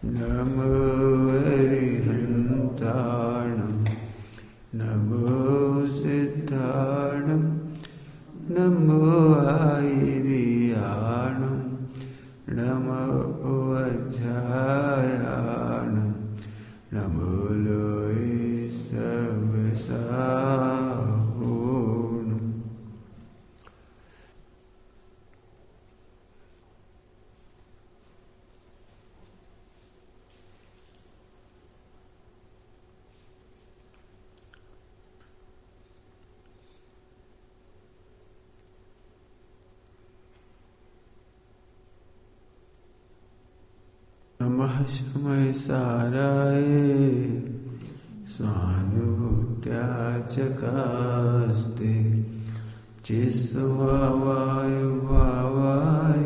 नमो अरिहन्ताणं नमो सिद्धाणं नमो आयर्याणं नमो वज्रायाणं नमो लोये सर्वसाहूणम्। नमः शमय साराय स्वानुभूत्याचकास्ते चिस्वभावाय भावाय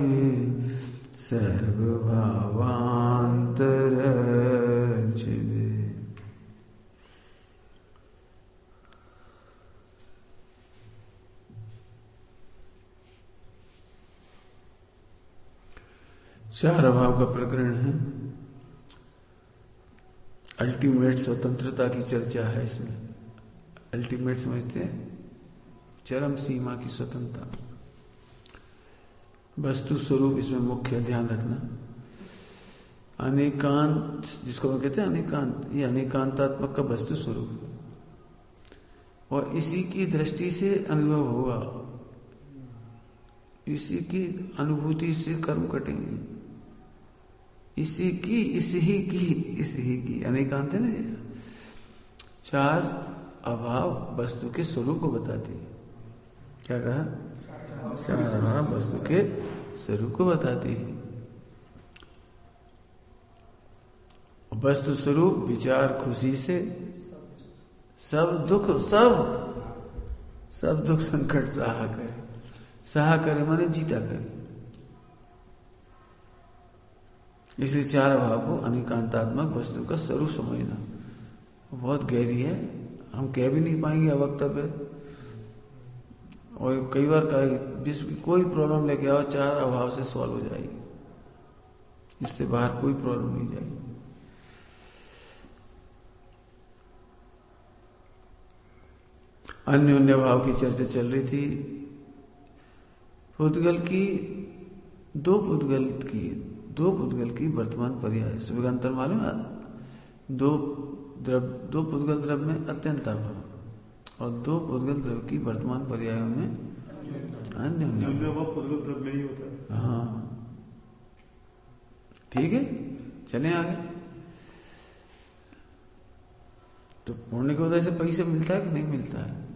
सर्वभावान्तरचिदे। चार अभाव का प्रकरण है। अल्टीमेट स्वतंत्रता की चर्चा है इसमें। अल्टीमेट समझते हैं, चरम सीमा की स्वतंत्रता। वस्तु स्वरूप इसमें मुख्य ध्यान रखना। अनेकांत जिसको हम कहते हैं अनेकांत, ये अनेकांतात्मक का वस्तु स्वरूप और इसी की दृष्टि से अनुभव होगा, इसी की अनुभूति से कर्म कटेंगे, इसी की अनेकांत है ना। चार अभाव वस्तु के स्वरूप को बताते हैं। क्या कहा? चार अभाव वस्तु के स्वरूप को बताते हैं। वस्तु स्वरूप विचार खुशी से सब दुख संकट सहा करे माने जीता करे। इसलिए चार अभाव को अनेकांतात्मक वस्तु का स्वरूप समझना बहुत गहरी है, हम कह भी नहीं पाएंगे अवक्तव्य। और कई बार कोई प्रॉब्लम लेके आओ, चार अभाव से सॉल्व हो जाएगी, इससे बाहर कोई प्रॉब्लम नहीं जाएगी। अन्योन्य भाव की चर्चा चल रही थी। दो पुद्गल की वर्तमान पर्याय सुविगांतर मालूम है। दो पुद्गल द्रव्य में अत्यंत अभाव और दो पुद्गल द्रव्य की वर्तमान पर्यायों में अन्योन्य भाव पुद्गल द्रव्य में ही होता है। हाँ ठीक है, चलें आगे। तो पुण्य के उदय से पैसे मिलता है कि नहीं मिलता है?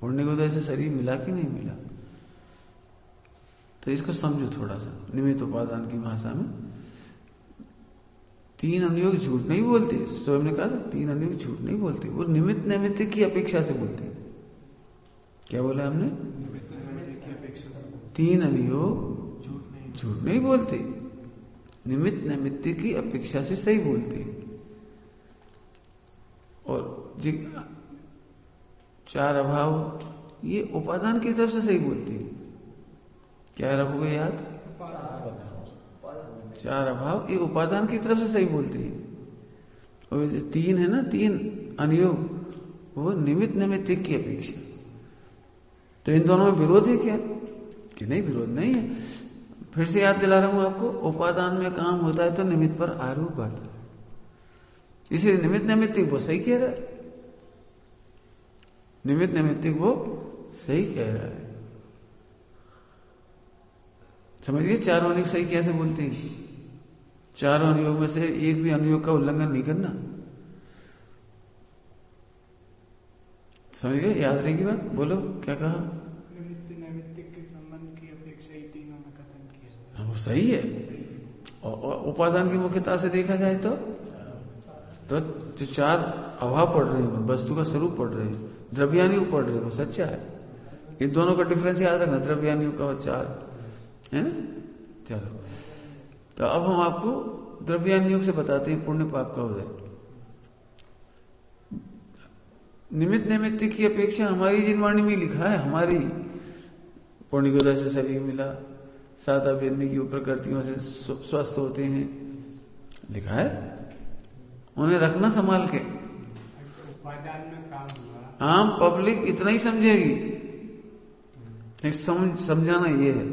पुण्य के उदय से शरीर मिला कि नहीं मिला? तो इसको समझो थोड़ा सा निमित्त उपादान की भाषा में। तीन अनुयोग झूठ नहीं बोलते, स्वयं ने कहा था तीन अनुयोग झूठ नहीं बोलते, वो निमित्त नैमित्त की अपेक्षा से बोलते। क्या बोला हमने? तीन अनुयोग झूठ नहीं बोलते, निमित्त नैमित्त की अपेक्षा से सही बोलते। और चार अभाव ये उपादान की तरफ से सही बोलते हैं। क्या रखोगे याद? चार अभाव ये उपादान की तरफ से सही बोलते हैं। और जो तीन है ना, तीन अनुयोग, वो निमित्त नैमित्त की अपेक्षा। तो इन दोनों में विरोध है क्या? कि नहीं, विरोध नहीं है। फिर से याद दिला रहा हूं आपको, उपादान में काम होता है तो निमित्त पर आरोप आता है। इसलिए निमित्त नैमित्तिक वो सही कह रहा है, निमित्त नैमित्तिक वो सही कह रहा है। समझिए चारों अनुयोग सही कैसे बोलते हैं। चारों अनुयोग में से एक भी अनुयोग का उल्लंघन नहीं करना। समझ गए? याद रहेगी बात? बोलो क्या कहा? निमित्त नैमित्तिक के संबंध की अपेक्षा ही तीनों में कथन किया। वो सही है। और उपादान की मुख्यता से देखा जाए तो जो चार अभाव पढ़ रहे हैं, वस्तु का स्वरूप पढ़ रहे हैं, द्रव्यानुयोग पढ़ रहे हैं, वो सच्चा है। ये दोनों का डिफरेंस याद रखना, द्रव्यानुयोग का और चार है ना। चलो, तो अब हम आपको द्रव्यानुयोग से बताते हैं पुण्य पाप का उदय। निमित्त नैमित्त की अपेक्षा हमारी जिनवाणी में लिखा है, हमारी पुण्य के उदय से शरीर मिला, सात अवेदनी की प्रकृतियों से स्वस्थ होते हैं, लिखा है, उन्हें रखना संभाल के। उपादान में काम हुआ। आम पब्लिक इतना ही समझेगी, लेकिन समझाना ये है,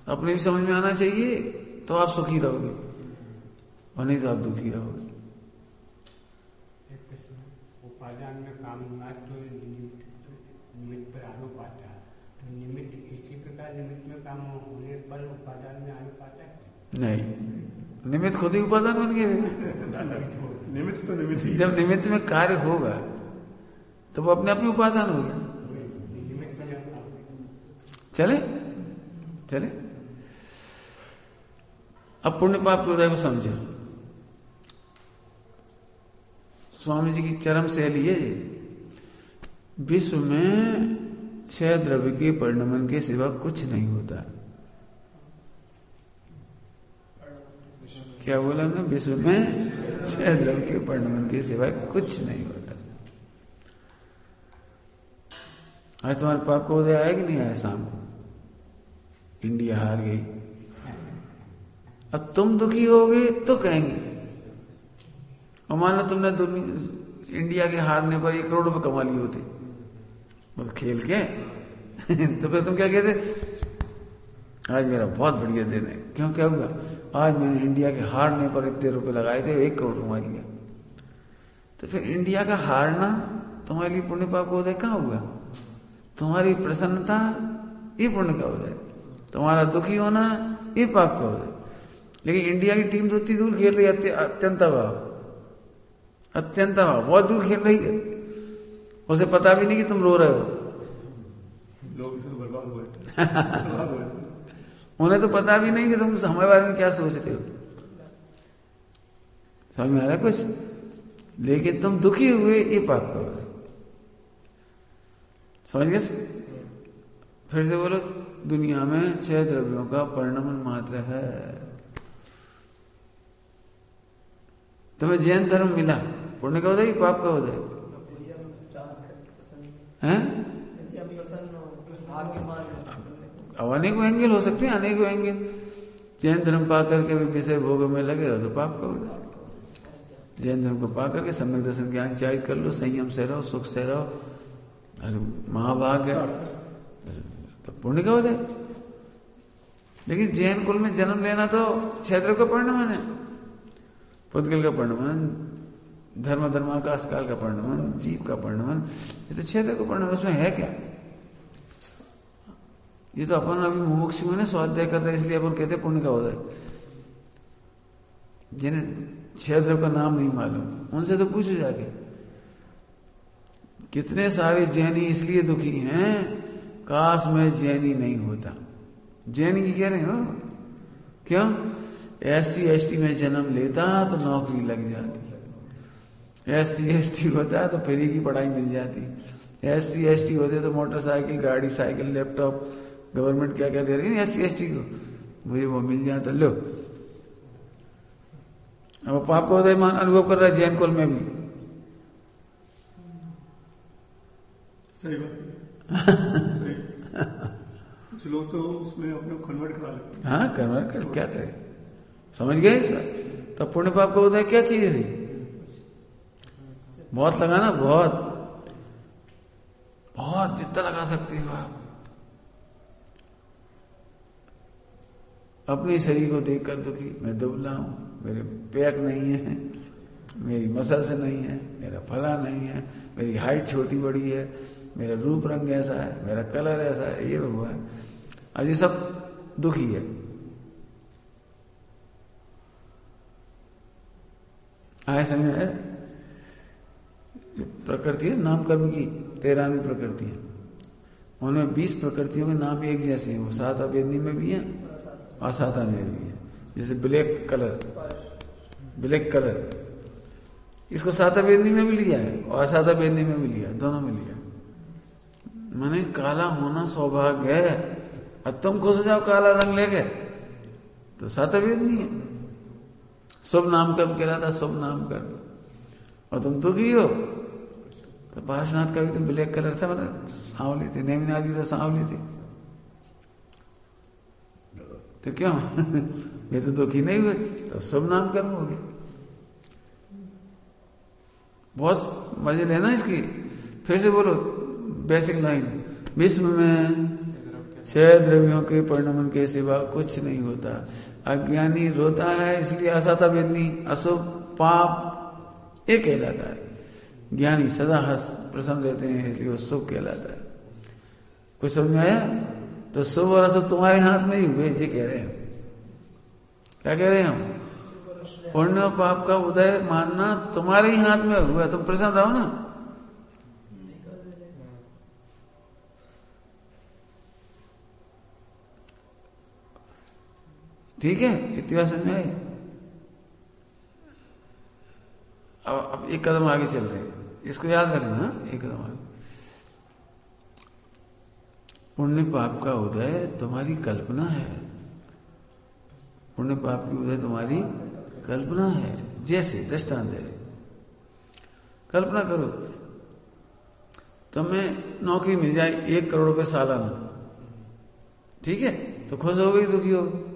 अपने भी समझ में आना चाहिए, तो आप सुखी रहोगे, और नहीं तो आप दुखी रहोगे। उपादान में काम हुआ तो निमित्त पर अनुपात है, तो निमित्त इसी प्रकार निमित्त में काम होने पर उपादान में अनुपात है नहीं, निमित्त खुद ही उपादान बन गए। निमित्त तो निमित्त ही। जब निमित्त में कार्य होगा तो वो अपने आप ही उपादान हो गया। चले चले, अब पुण्य पाप के उदय को समझो। स्वामी जी की चरम शैली है, विश्व में 6 द्रव्य के परिणमन के सिवा कुछ नहीं होता। क्या बोला मैं? विश्व में 6 द्रव्य के परिणमन के सिवा कुछ नहीं होता। आज तुम्हारे पाप का उदय आया कि नहीं आया? शाम को इंडिया हार गई, अब तुम दुखी होगे तो कहेंगे, और मान लो तुमने इंडिया के हारने पर 1 करोड़ रुपए कमा लिए होते, मतलब खेल के तो फिर तुम क्या कहते? आज मेरा बहुत बढ़िया दिन है। क्यों, क्या हुआ? आज मैंने इंडिया के हारने पर इतने रुपए लगाए थे, 1 करोड़ कमा लिया। तो फिर इंडिया का हारना तुम्हारे लिए पुण्य पाप का उदय कहाँ हुआ? तुम्हारी प्रसन्नता ये पुण्य का उदय, तुम्हारा दुखी होना ये पाप का उदय। लेकिन इंडिया की टीम तो इतनी दूर खेल रही है, अत्यंत बहुत दूर खेल रही है, उसे पता भी नहीं कि तुम रो रहे हो। लोग इसमें बर्बाद हुए। उन्हें तो पता भी नहीं कि तुम हमारे बारे में क्या सोच रहे हो। समझ में आ रहा है कुछ? लेकिन तुम दुखी हुए ये पाप का उदय। समझ गए? फिर से बोलो, दुनिया में 6 द्रव्यों का परिणमन मात्र है। तुम्हें जैन धर्म मिला, पुण्य का उदय पाप का उदय है? अब अनेकों एंगल हो सकते हैं, अनेकों एंगल। जैन धर्म पा करके भी विषय भोग में लगे रहो तो पाप का उदय। जैन धर्म को पा करके सम्यक दर्शन ज्ञान चाहिए कर लो, संयम से रहो, सुख से रहो, अरे महाभाग्य तो पुण्य का उदय। लेकिन जैन कुल में जन्म लेना तो क्षेत्र का परिणमन है, पुद्गल का परिणमन, धर्माकाश काल का परिणमन, जीव का परिणमन, ये तो क्षेत्र का परिणमन। उसमें है क्या? ये तो अपन अभी मुमुक्षु में स्वाध्याय कर रहे, इसलिए अपन कहते पुण्य का उदय। जिन्हें क्षेत्र का नाम नहीं मालूम उनसे तो पूछो जाके, कितने सारे जैनी इसलिए दुखी हैं, काश में जैनी नहीं होता। जैनी की कह रहे हो क्यों? SC ST में जन्म लेता तो नौकरी लग जाती, SC ST होता तो फ्री की पढ़ाई मिल जाती, SC ST होते तो मोटरसाइकिल, गाड़ी, साइकिल, लैपटॉप गवर्नमेंट क्या क्या दे रही है SC ST को, मुझे वो मिल जाता। लो, अब पाप का उदय अनुभव कर रहा है जैन कुल में भी। सही बात सही। कुछ लोग तो उसमें अपने को कन्वर्ट करा लेते हैं। हाँ, कन्वर्ट कर क्या करे? समझ गए? तब पुण्य पाप का उदय क्या चीज है? बहुत लगाना, बहुत जितना लगा सकते हो आप। अपने शरीर को देखकर दुखी, मैं दुबला हूं, मेरे पैक नहीं है, मेरी मसल्स नहीं है, मेरा फला नहीं है, मेरी हाइट छोटी बड़ी है, मेरा रूप रंग ऐसा है, मेरा कलर ऐसा है, ये भगवान। अब ये सब दुखी है। आए समझ है? प्रकृति है नाम कर्म की 13वीं प्रकृति है, उनमें 20 प्रकृतियों के नाम एक जैसे हैं। वो 7 अवेदनी में भी है और 7 में भी है। जैसे ब्लैक कलर इसको 7 अवेदनी में भी लिया है और 7 अवेदनी में भी लिया, दोनों में लिया। मैंने काला होना सौभाग्य है, अब तुम खुश हो जाओ काला रंग लेके तो 7 अवेदनी है। शुभ नाम कर्म कहलाता, शुभ नाम कर्म। और तुम दुखी हो तो पार्श्वनाथ का भी तो ब्लैक कलर था, मतलब सांवली थी, नेमिनाथ भी तो सांवली थी। तो क्यों ये तो दुखी नहीं हुए, तो शुभ नाम कर्म हो गए। बहुत मजे लेना इसकी। फिर से बोलो बेसिक लाइन, विश्व में 6 द्रव्यों के परिणमन के सिवा कुछ नहीं होता। अज्ञानी रोता है इसलिए असाता वेदनी, अशुभ पाप ये कहलाता है। ज्ञानी सदा हंस प्रसन्न रहते हैं इसलिए वो शुभ कहलाता है। कुछ समझ में आया? तो शुभ और अशुभ तुम्हारे हाथ में ही हुए, ये कह रहे हैं। क्या कह रहे हैं हम? पुण्य और पाप का उदय मानना तुम्हारे ही हाथ में हुआ, तुम प्रसन्न रहो ना। ठीक है, इतनी बात समझ में आई। अब एक कदम आगे चल रहे हैं, इसको याद रखना। एक कदम आगे, पुण्य पाप का उदय तुम्हारी कल्पना है। पुण्य पाप की उदय तुम्हारी कल्पना है। जैसे दृष्टांत दे रहे, कल्पना करो तुम्हें नौकरी मिल जाए 1 करोड़ रुपए सालाना, ठीक है? तो खुश हो गई दुखी हो गई?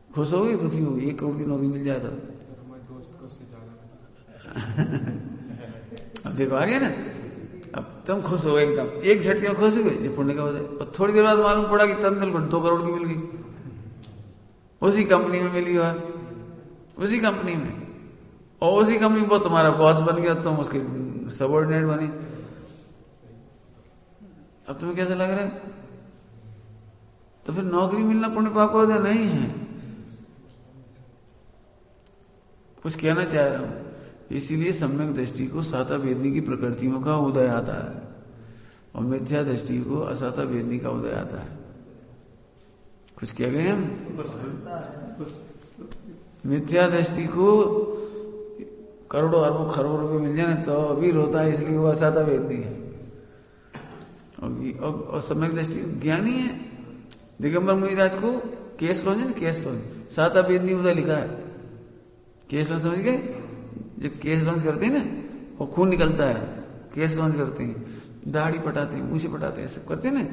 खुश हो गई दुखी हो गई? 1 करोड़ की नौकरी मिल जाए तो अब देखो आ गया ना। अब तुम खुश हो गए एकदम, एक झटके में खुश हो गए, ये पुण्य का हो जाए। और थोड़ी देर बाद मालूम पड़ा कि तंदल को 2 करोड़ की मिल गई, उसी कंपनी में मिली, और उसी कंपनी में, और उसी कंपनी में वो तुम्हारा बॉस बन गया, तुम उसके सबऑर्डिनेट बने। अब तुम्हें कैसा लग रहा है? तो फिर नौकरी मिलना पुण्य पाप का उदय नहीं है। कुछ कहना चाह रहा हूं, इसीलिए सम्यक दृष्टि को साता वेदनी की प्रकृतियों का उदय आता है, और मिथ्या दृष्टि को असाता वेदनी का उदय आता है। कुछ कह गए हम? मिथ्या दृष्टि को करोड़ों अरबों खरबों रुपए मिल जाए तो अभी रोता है, इसलिए वो असाता वेदनी है। और सम्यक दृष्टि ज्ञानी है। दिगंबर मुनिराज को केस लॉन्च है ना, केस लॉन्च साता वेदनी उदय लिखा है। केस लॉन्च समझ गए? जब केस लॉन्च करते हैं ना, वो खून निकलता है, केस लॉन्च करते हैं, दाढ़ी पटाते हैं, मूछें पटाते हैं, सब करते हैं ना,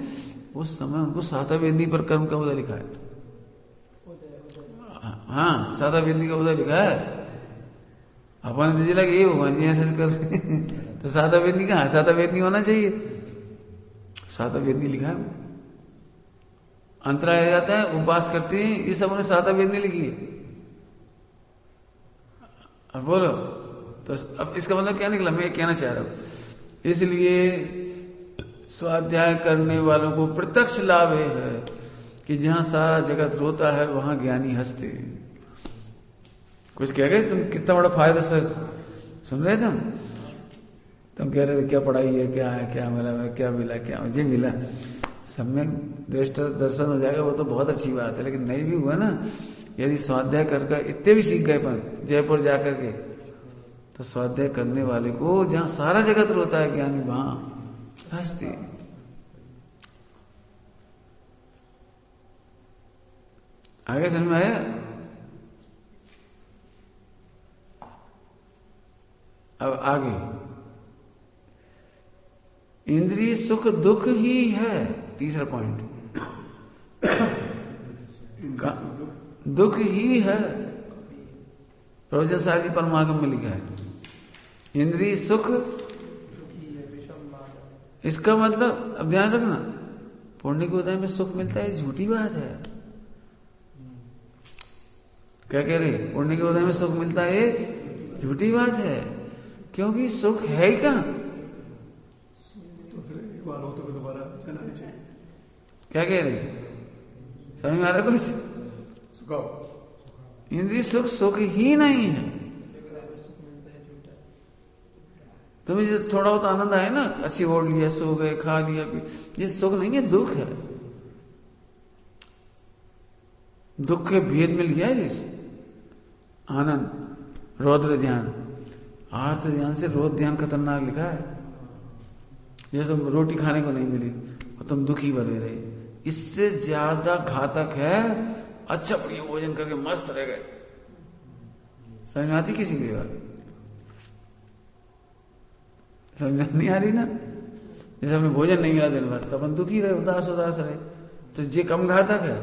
उस समय उनको साता वेदनी पर कर्म का उदय लिखा है। हाँ, साता वेदनी का उदय लिखा है। अपन तो लगे ये भगवान जी ऐसे कर रहे हैं, तो साता वेदनी कहाँ? साता वेदनी होना चाहिए, साता वेदनी लिखा है। अंतराय आ जाता है, उपवास करते हैं, ये सब उन्हें साता वेदनी लिखी है। अब बोलो, तो अब इसका मतलब क्या निकला? मैं कहना चाह रहा हूं, इसलिए स्वाध्याय करने वालों को प्रत्यक्ष लाभ है कि जहां सारा जगत रोता है वहां ज्ञानी हंसते। कुछ कह गए तुम? कितना बड़ा फायदा सुन रहे थे तुम कह रहे थे क्या पढ़ाई है, क्या है, क्या मिला, क्या मिला, क्या मुझे मिला। सम्यक दृष्टि दर्शन हो जाएगा वो तो बहुत अच्छी बात है, लेकिन नहीं भी हुआ ना, यदि स्वाध्याय कर इतने भी सीख गए पर जयपुर जाकर के, तो स्वाध्याय करने वाले को जहां सारा जगत रोता है ज्ञानी वहां हंसते। आगे समझ में आया? अब आगे, इंद्रिय सुख दुख ही है। तीसरा पॉइंट, दुख ही है। प्रोफेसर सारजी परमागम में लिखा है इंद्रिय सुख, इसका मतलब अब ध्यान रखना, पुण्य के उदय में सुख मिलता है, झूठी बात है। क्या कह रहे? पुण्य के उदय में सुख मिलता है, झूठी बात है, क्योंकि सुख है ही कहां। तो फिर एक बार हो तो दोबारा जाना नहीं चाहिए। क्या कह रहे? समझ में आ रहा कुछ? इंद्रिय सुख सुख ही नहीं है। तुम्हें जो थोड़ा बहुत आनंद आए ना, अच्छी ओढ़ लिया, सो गए, खा लिया, ये सुख नहीं है, दुख है। दुख के भेद में लिया है जिस आनंद, रौद्र ध्यान, आर्त ध्यान से रौद्र ध्यान खतरनाक लिखा है। जैसे रोटी खाने को नहीं मिली और तुम दुखी बने रहे, इससे ज्यादा घातक है अच्छा बढ़िया भोजन करके मस्त रह गए। समझ में आती किसी की बात? समझ में नहीं आ रही ना? जैसे हमें भोजन नहीं मिला दिन भर तो अपन दुखी रहे, उदास उदास रहे, तो ये कम घातक है।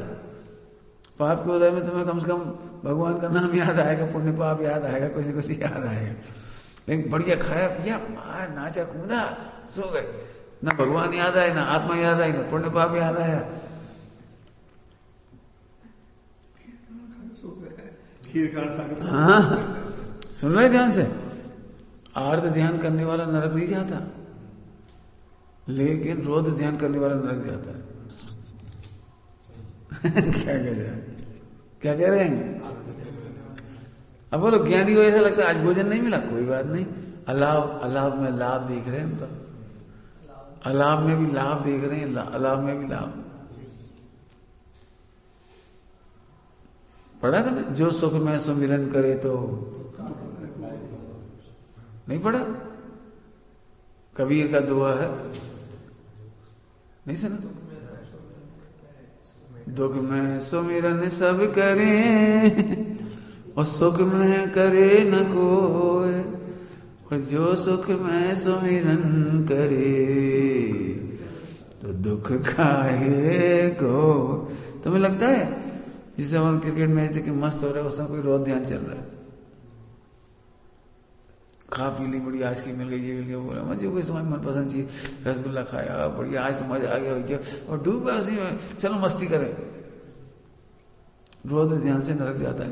पाप के उदय में तुम्हें कम से कम भगवान का नाम याद आएगा, पुण्य पाप याद आएगा, कुछ न कुछ याद आएगा। लेकिन बढ़िया खाया पिया, मार नाचा कूदा, सो गए, ना भगवान याद आए, ना आत्मा याद आई, ना पुण्य पाप याद आया। हाँ, सुन रहे ध्यान से। आर्त ध्यान करने वाला नरक नहीं जाता, लेकिन रोध ध्यान करने वाला नरक जाता है। क्या कह रहे हैं? अब बोलो ज्ञानी को ऐसा लगता है आज भोजन नहीं मिला, कोई बात नहीं, अलाभ में लाभ देख रहे हैं हम तो, अलाभ में भी लाभ देख रहे हैं, अलाभ में भी लाभ। पढ़ा था ना, जो सुख में सुमिरन करे तो नहीं पढ़ा? कबीर का दुआ है, नहीं सुना? दुख में सुमिरन सब करें और सुख में करे न कोई, और जो सुख में सुमिरन करे तो दुख काहे को। तुम्हें लगता है जिसे हम क्रिकेट मैच देख के मस्त हो रहा है, उसमें कोई रोज ध्यान चल रहा है? खा पी ली, बड़ी आज की मिल गई, ये मिल गया, बोला मुझे कोई तुम्हारी मनपसंद चीज, रसगुल्ला खाया, बढ़िया आज तो मजा आ गया, और डूब गया उसी में, चलो मस्ती करें। रोज ध्यान से नरक जाता है।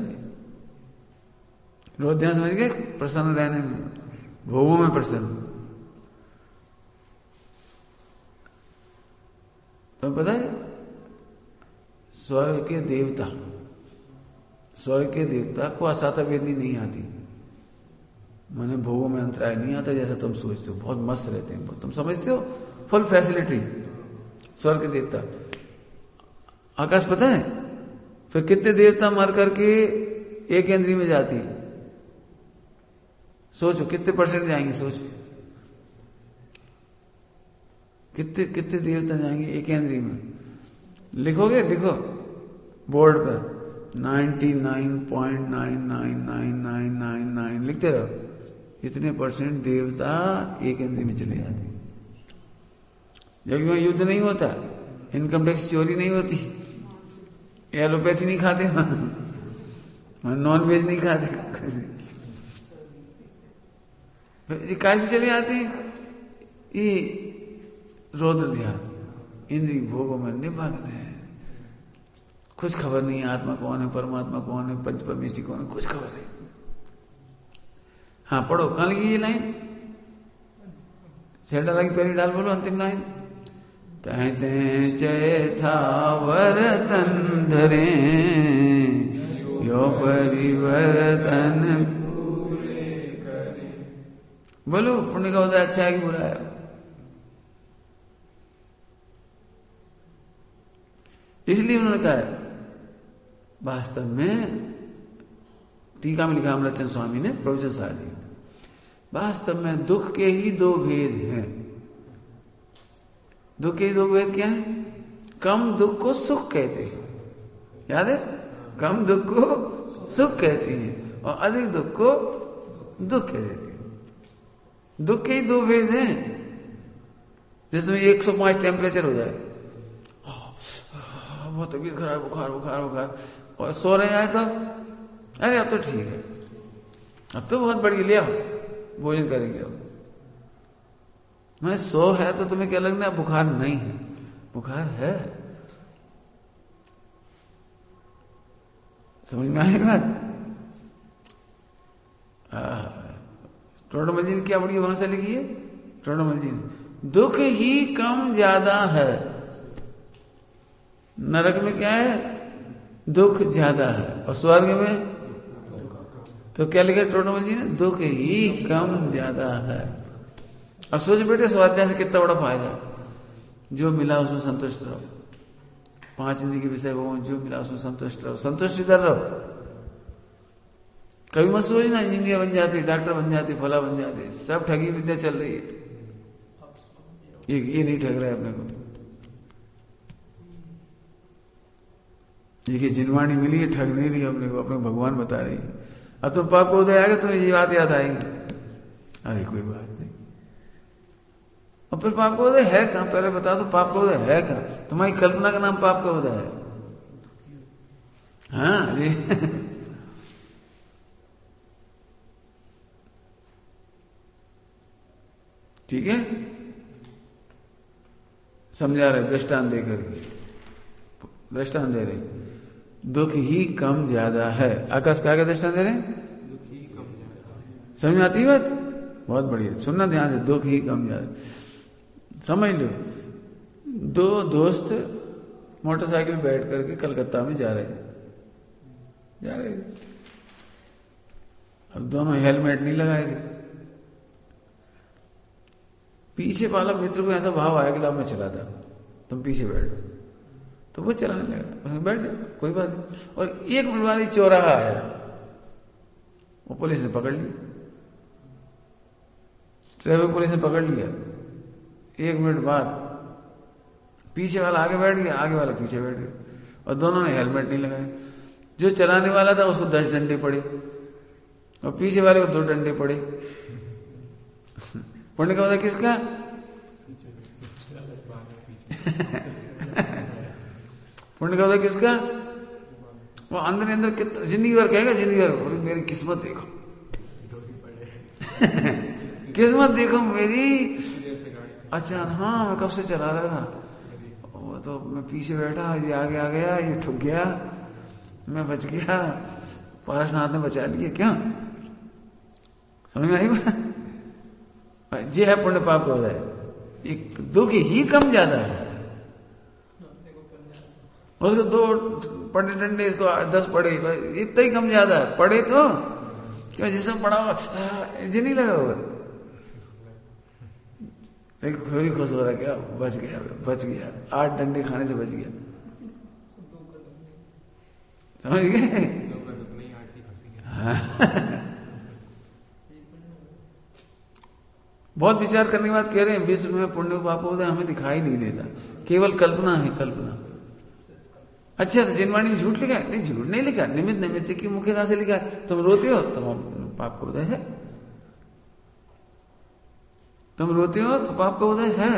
रोज ध्यान समझ गए? प्रसन्न रहने में, भोगों में प्रसन्न। तो पता है स्वर्ग के देवता को असाता वेदनी नहीं आती, माने भोगों में अंतराय नहीं आता जैसा तुम सोचते हो, बहुत मस्त रहते हैं तुम समझते हो, फुल फैसिलिटी। स्वर्ग के देवता, आकाश पता है फिर कितने देवता मर करके एक इंद्रिय में जाती है? सोचो कितने परसेंट जाएंगे, सोचो कितने देवता जाएंगे एक इंद्रिय में? लिखोगे, लिखो बोर्ड पर 99.999999 लिखते रहो। इतने परसेंट देवता एक इंद्रिय में चले जाते हैं। जबकि वहां युद्ध नहीं होता, इनकम टैक्स चोरी नहीं होती, एलोपैथी नहीं खाते, नॉन वेज नहीं खाते, कैसे चले आते हैं? ये रौद्र ध्यान, इंद्रिय भोगों में निमग्न है, कुछ खबर नहीं है आत्मा कौन है, परमात्मा कौन है, पंच परमेष्टि कौन है, कुछ खबर नहीं। हाँ पढ़ो, कहां लिखी ये लाइन? छह डाला की पहली डाल, बोलो अंतिम लाइन। कहते जय था वरतन धरे यो परिवर्तन बोलो, पुण्य का उदय अच्छा है कि बुरा है? इसलिए उन्होंने कहा है, वास्तव में टीका में लिखा अमृतचंद स्वामी ने, प्रवचन सार जी, वास्तव में दुख के ही दो भेद हैं। दुख के ही दो भेद क्या है? कम दुख को सुख कहते हैं, याद है? कम दुख को सुख कहते हैं और अधिक दुख को दुख कह देते हैं। दुख के ही दो भेद हैं, जिसमें 105 टेम्परेचर हो जाए, बहुत तबीयत खराब, बुखार बुखार बुखार, और सो रहे आए तो अरे अब तो ठीक है, अब तो बहुत बढ़िया, लिया भोजन करेंगे। अब मैंने सो है तो तुम्हें क्या लगना है? बुखार नहीं है, बुखार है। समझ में आएगा? टोडरमल जी ने क्या बढ़िया भाषा लिखी है। टोडरमल जी ने, दुख ही कम ज्यादा है, नरक में क्या है? दुख ज्यादा है, और स्वर्ग में तो क्या लिखा टोडरमल जी ने? दुख ही कम ज्यादा है। अब सोच बेटे, स्वाध्याय से कितना बड़ा फायदा। जो मिला उसमें संतुष्ट रहो, 5 इंद्रिय के विषय वो जो मिला उसमें संतुष्ट रहो, संतुष्ट इधर रहो। कभी मत सोचना इंजीनियर बन जाते, डॉक्टर बन जाते, फला बन जाते, सब ठगी विद्या चल रही है। ये नहीं ठग रहा है अपने को, ये जिनवाणी मिली है, ठग नहीं रही अपने को, अपने भगवान बता रही है। अब तुम पाप को उदय आएगा, तुम्हें ये बात याद आएगी, अरे कोई बात नहीं, और फिर पाप का उदय है कहां? पहले बता दो पाप का उदय है कहां? तुम्हारी कल्पना का नाम पाप का उदय है। हाँ ये ठीक है, समझा रहे दृष्टांत देकर, दृष्टांत दे रहे, दुख ही कम ज्यादा है। आकाश क्या दृष्टांत दे रहे? समझ में आती है बात? बहुत बढ़िया, सुनना ध्यान से। दुख ही कम ज्यादा समझ लो। दो दोस्त मोटरसाइकिल बैठ करके कलकत्ता में जा रहे थे। अब दोनों हेलमेट नहीं लगाए थे। पीछे वाला मित्र को ऐसा भाव आया कि ला मैं चलाता, तुम पीछे बैठो, तो वो चलाने लगा। उसने बैठ जा, कोई बात नहीं। और 1 मिनट बाद चौराहा आया, वो पुलिस ने पकड़ लिया, ट्रैफिक पुलिस ने पकड़ लिया। 1 मिनट बाद पीछे वाला आगे बैठ गया, आगे वाला पीछे बैठ गया, और दोनों ने हेलमेट नहीं लगाए। जो चलाने वाला था उसको 10 डंडे पड़े, और पीछे वाले को 2 डंडे पड़े। पुण्य का उदय किसका? पुण्य का उदय किसका? वो अंदर अंदर कितना जिंदगी भर कहेगा, जिंदगी भर मेरी किस्मत देखो किस्मत देखो मेरी। अच्छा हाँ, मैं कब से चला रहा था, वो तो मैं पीछे बैठा, ये आगे आ गया, ये ठुक गया, मैं बच गया, पारसनाथ ने बचा लिया। क्या समझ में आई बात? ये है पुण्य पाप का उदय। एक दुख ही कम ज्यादा है। उसको 2 पड़े डंडे, इसको 10 पड़े, इतना ही कम ज्यादा है। पड़े तो क्यों, जिसमें पड़ा हुआ जी नहीं लगा होगा, खोरी खुश हो रहा, क्या बच गया, बच गया, 8 डंडे खाने से बच गया। समझ गए? बहुत विचार करने के बाद कह रहे हैं विश्व में पुण्य पाप उदय हमें दिखाई नहीं देता, केवल कल्पना है, कल्पना। अच्छा, तो जिनवाणी में झूठ लिखा है? नहीं, झूठ नहीं लिखा, निमित्त निमित्त की मुख्यता से लिखा है। तुम रोते हो तो पाप का उदय है, तुम रोते हो तो पाप का उदय है।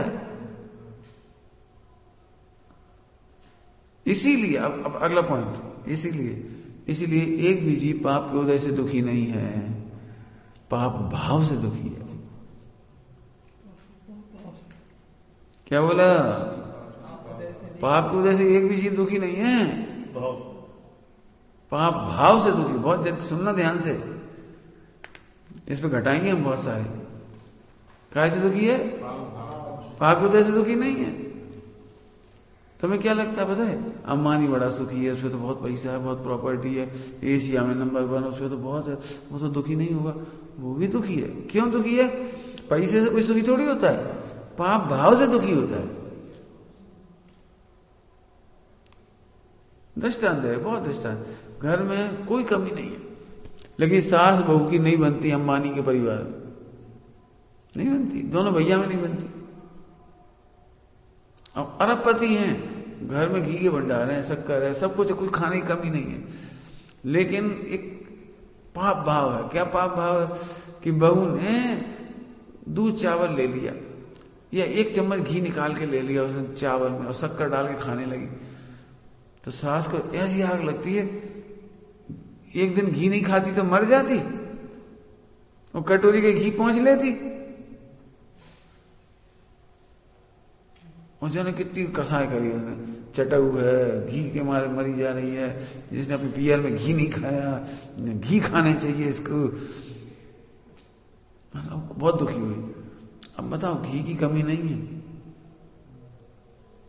इसीलिए अब अगला पॉइंट, इसीलिए एक भी जीव पाप के उदय से दुखी नहीं है, पाप भाव से दुखी है। क्या बोला? पाप के उदय से एक भी जीव दुखी नहीं है, पाप भाव से दुखी। बहुत सुनना ध्यान से, इस पे घटाएंगे हम बहुत सारे। काय से दुखी है? पाप के उदय से दुखी नहीं है। तुम्हें क्या लगता है पता है? अंबानी बड़ा सुखी है, उसपे तो बहुत पैसा है, बहुत प्रॉपर्टी है, एशिया में नंबर 1, उसपे तो बहुत है, वो तो दुखी नहीं होगा। वो भी दुखी है। क्यों दुखी है? पैसे से कोई सुखी थोड़ी होता है, पाप भाव से दुखी होता है। दृष्टांत है, बहुत दृष्टांत। घर में कोई कमी नहीं है, लेकिन सास बहू की नहीं बनती अंबानी के परिवार में, नहीं बनती, दोनों भैया में नहीं बनती। अब अरबपति हैं, घर में घी के भंडार है, शक्कर है, सब कुछ, कोई खाने की कमी नहीं है, लेकिन एक पाप भाव है। क्या पाप भाव है? कि बहू ने दूध चावल ले लिया, या 1 चम्मच घी निकाल के ले लिया उसने चावल में, और शक्कर डाल के खाने लगी, तो सास को ऐसी आग लगती है, एक दिन घी नहीं खाती तो मर जाती, वो कटोरी के घी पहुंच लेती। और जाने कितनी कसाई करी उसने, चटऊ है, घी के मारे मरी जा रही है, जिसने अपने पियर में घी नहीं खाया, घी खाने चाहिए इसको, मतलब बहुत दुखी हुई। अब बताओ, घी की कमी नहीं है,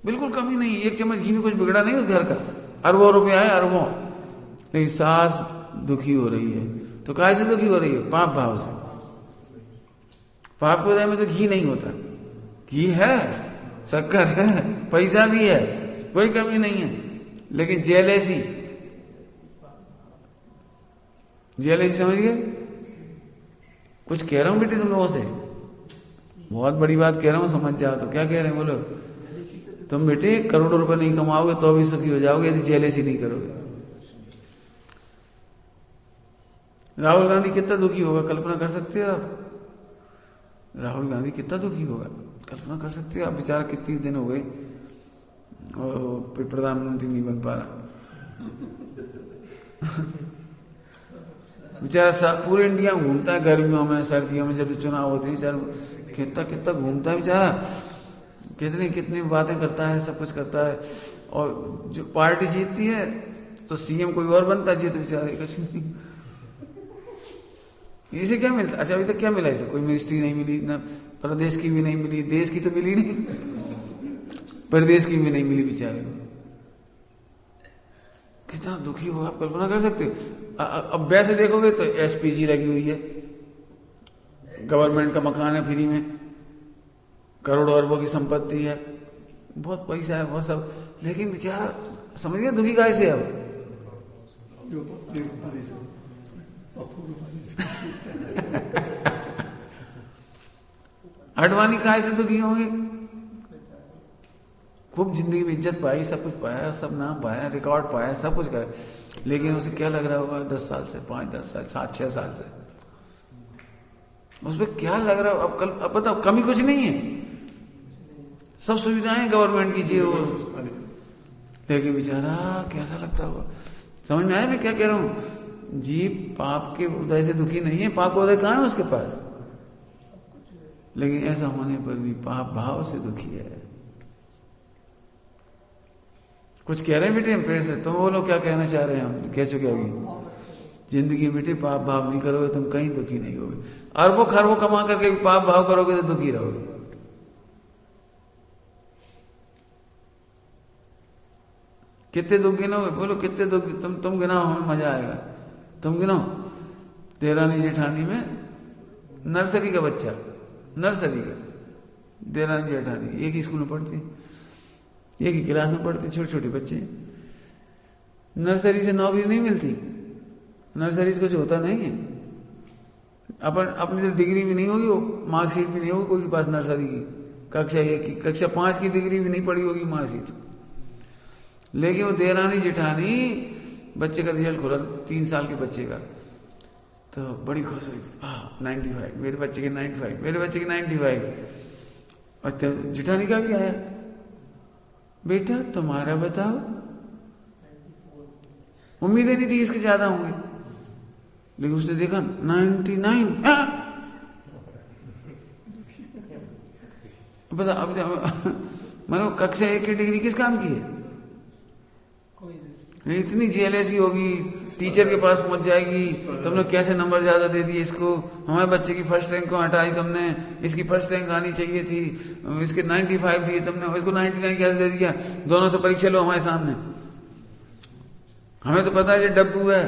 बिल्कुल कमी नहीं है। 1 चम्मच घी में कुछ बिगड़ा नहीं उस घर का, अरबों रुपया है, अरबों, लेकिन सास दुखी हो रही है। तो काहे से दुखी हो रही है? पाप भाव से। पाप के उदय में तो घी नहीं होता, घी है, शक्कर है, पैसा भी है, कोई कमी नहीं है, लेकिन जेलेसी समझ गए? कुछ कह रहा हूं बेटे तुम लोगों से, बहुत बड़ी बात कह रहा हूं, समझ जाओ। तो क्या कह रहे हैं बोलो? तुम बेटे करोड़ों रुपए नहीं कमाओगे तो भी सुखी हो जाओगे यदि जेलेसी नहीं करोगे। राहुल गांधी कितना दुखी होगा, कल्पना कर सकते हो आप? राहुल गांधी कितना दुखी होगा, कल्पना कर सकते हो आप, बेचारा कितने दिन हो गए और प्रधानमंत्री नहीं बन पा रहा। बेचारा सब पूरे इंडिया में घूमता है, गर्मियों में सर्दियों में, जब चुनाव होते हैं बेचारा कितना कितना घूमता है बेचारा, कितनी कितनी बातें करता है, सब कुछ करता है। और जो पार्टी जीतती है तो सीएम कोई और बनता है, जीत बेचारे कुछ नहीं। इसे क्या मिलता? अच्छा अभी तक क्या मिला इसे? कोई मिनिस्ट्री नहीं मिली, ना प्रदेश की भी नहीं मिली, देश की तो मिली नहीं, प्रदेश की भी नहीं मिली बेचारे को। कितना दुखी हो, आप कल्पना कर सकते हो। अब वैसे देखोगे तो एसपीजी लगी हुई है, गवर्नमेंट का मकान है फ्री में, करोड़ों अरबों की संपत्ति है, बहुत पैसा है, बहुत सब, लेकिन बेचारा समझ गया दुखी कैसे अब। अडवाणी काय से दुखी होंगे? खूब जिंदगी में इज्जत पाई, सब कुछ पाया, सब नाम पाया, रिकॉर्ड पाया, सब कुछ करे, लेकिन उसे क्या लग रहा होगा 10 साल से, 5-10 साल, 7-6 साल से उसमें क्या लग रहा हो? अब बताओ, कमी कुछ नहीं है, सब सुविधाएं गवर्नमेंट की जी हो, लेकिन बेचारा कैसा लगता होगा। समझ में आया मैं क्या कह रहा हूं? जीव पाप के उदय से दुखी नहीं है, पाप का उदय कहां है उसके पास, लेकिन ऐसा होने पर भी पाप भाव से दुखी है। कुछ कह रहे हैं बेटे हम फिर से, तुम बोलो क्या कहना चाह रहे हैं? हम कह चुके अभी, जिंदगी में बेटे पाप भाव नहीं करोगे तुम कहीं दुखी नहीं होगे। अरबों खरबों कमा करके पाप भाव करोगे तो दुखी रहोगे। कितने दुख गिनोगे? बोलो कितने दुख, तुम गिनाओ, हमें मजा आएगा। तुम गिनो, देरानी जेठानी में नर्सरी का बच्चा, नर्सरी का, देरानी जेठानी एक ही स्कूल में पढ़ती, एक ही क्लास में पढ़ते, छोटे छोटे बच्चे। नर्सरी से नौकरी नहीं मिलती, नर्सरी से कुछ होता नहीं है। अपनी तो डिग्री भी नहीं होगी, वो मार्कशीट भी नहीं होगी कोई के पास नर्सरी की, कक्षा 1 की, कक्षा 5 की डिग्री भी नहीं पड़ी होगी मार्कशीट। लेकिन वो देरानी जेठानी बच्चे का रिजल्ट खोला 3 साल के बच्चे का, तो बड़ी खुश हुई, 95, मेरे बच्चे के 95, मेरे बच्चे के 95। और जेठानी का भी आया, बेटा तुम्हारा बताओ। उम्मीदें नहीं थी इसके ज्यादा होंगे, लेकिन उसने देखा 99। बता अब मतलब कक्षा 1 की डिग्री किस काम की है? इतनी जेलसी होगी, टीचर के पास पहुंच जाएगी, तुमने कैसे नंबर ज्यादा दे दिए इसको, हमारे बच्चे की फर्स्ट रैंक को हटाई तुमने, इसकी फर्स्ट रैंक आनी चाहिए थी, इसके 95 दिए तुमने, इसको 99 कैसे दे दिया? दोनों से परीक्षा लो हमारे सामने, हमें तो पता है ये डब्बू है।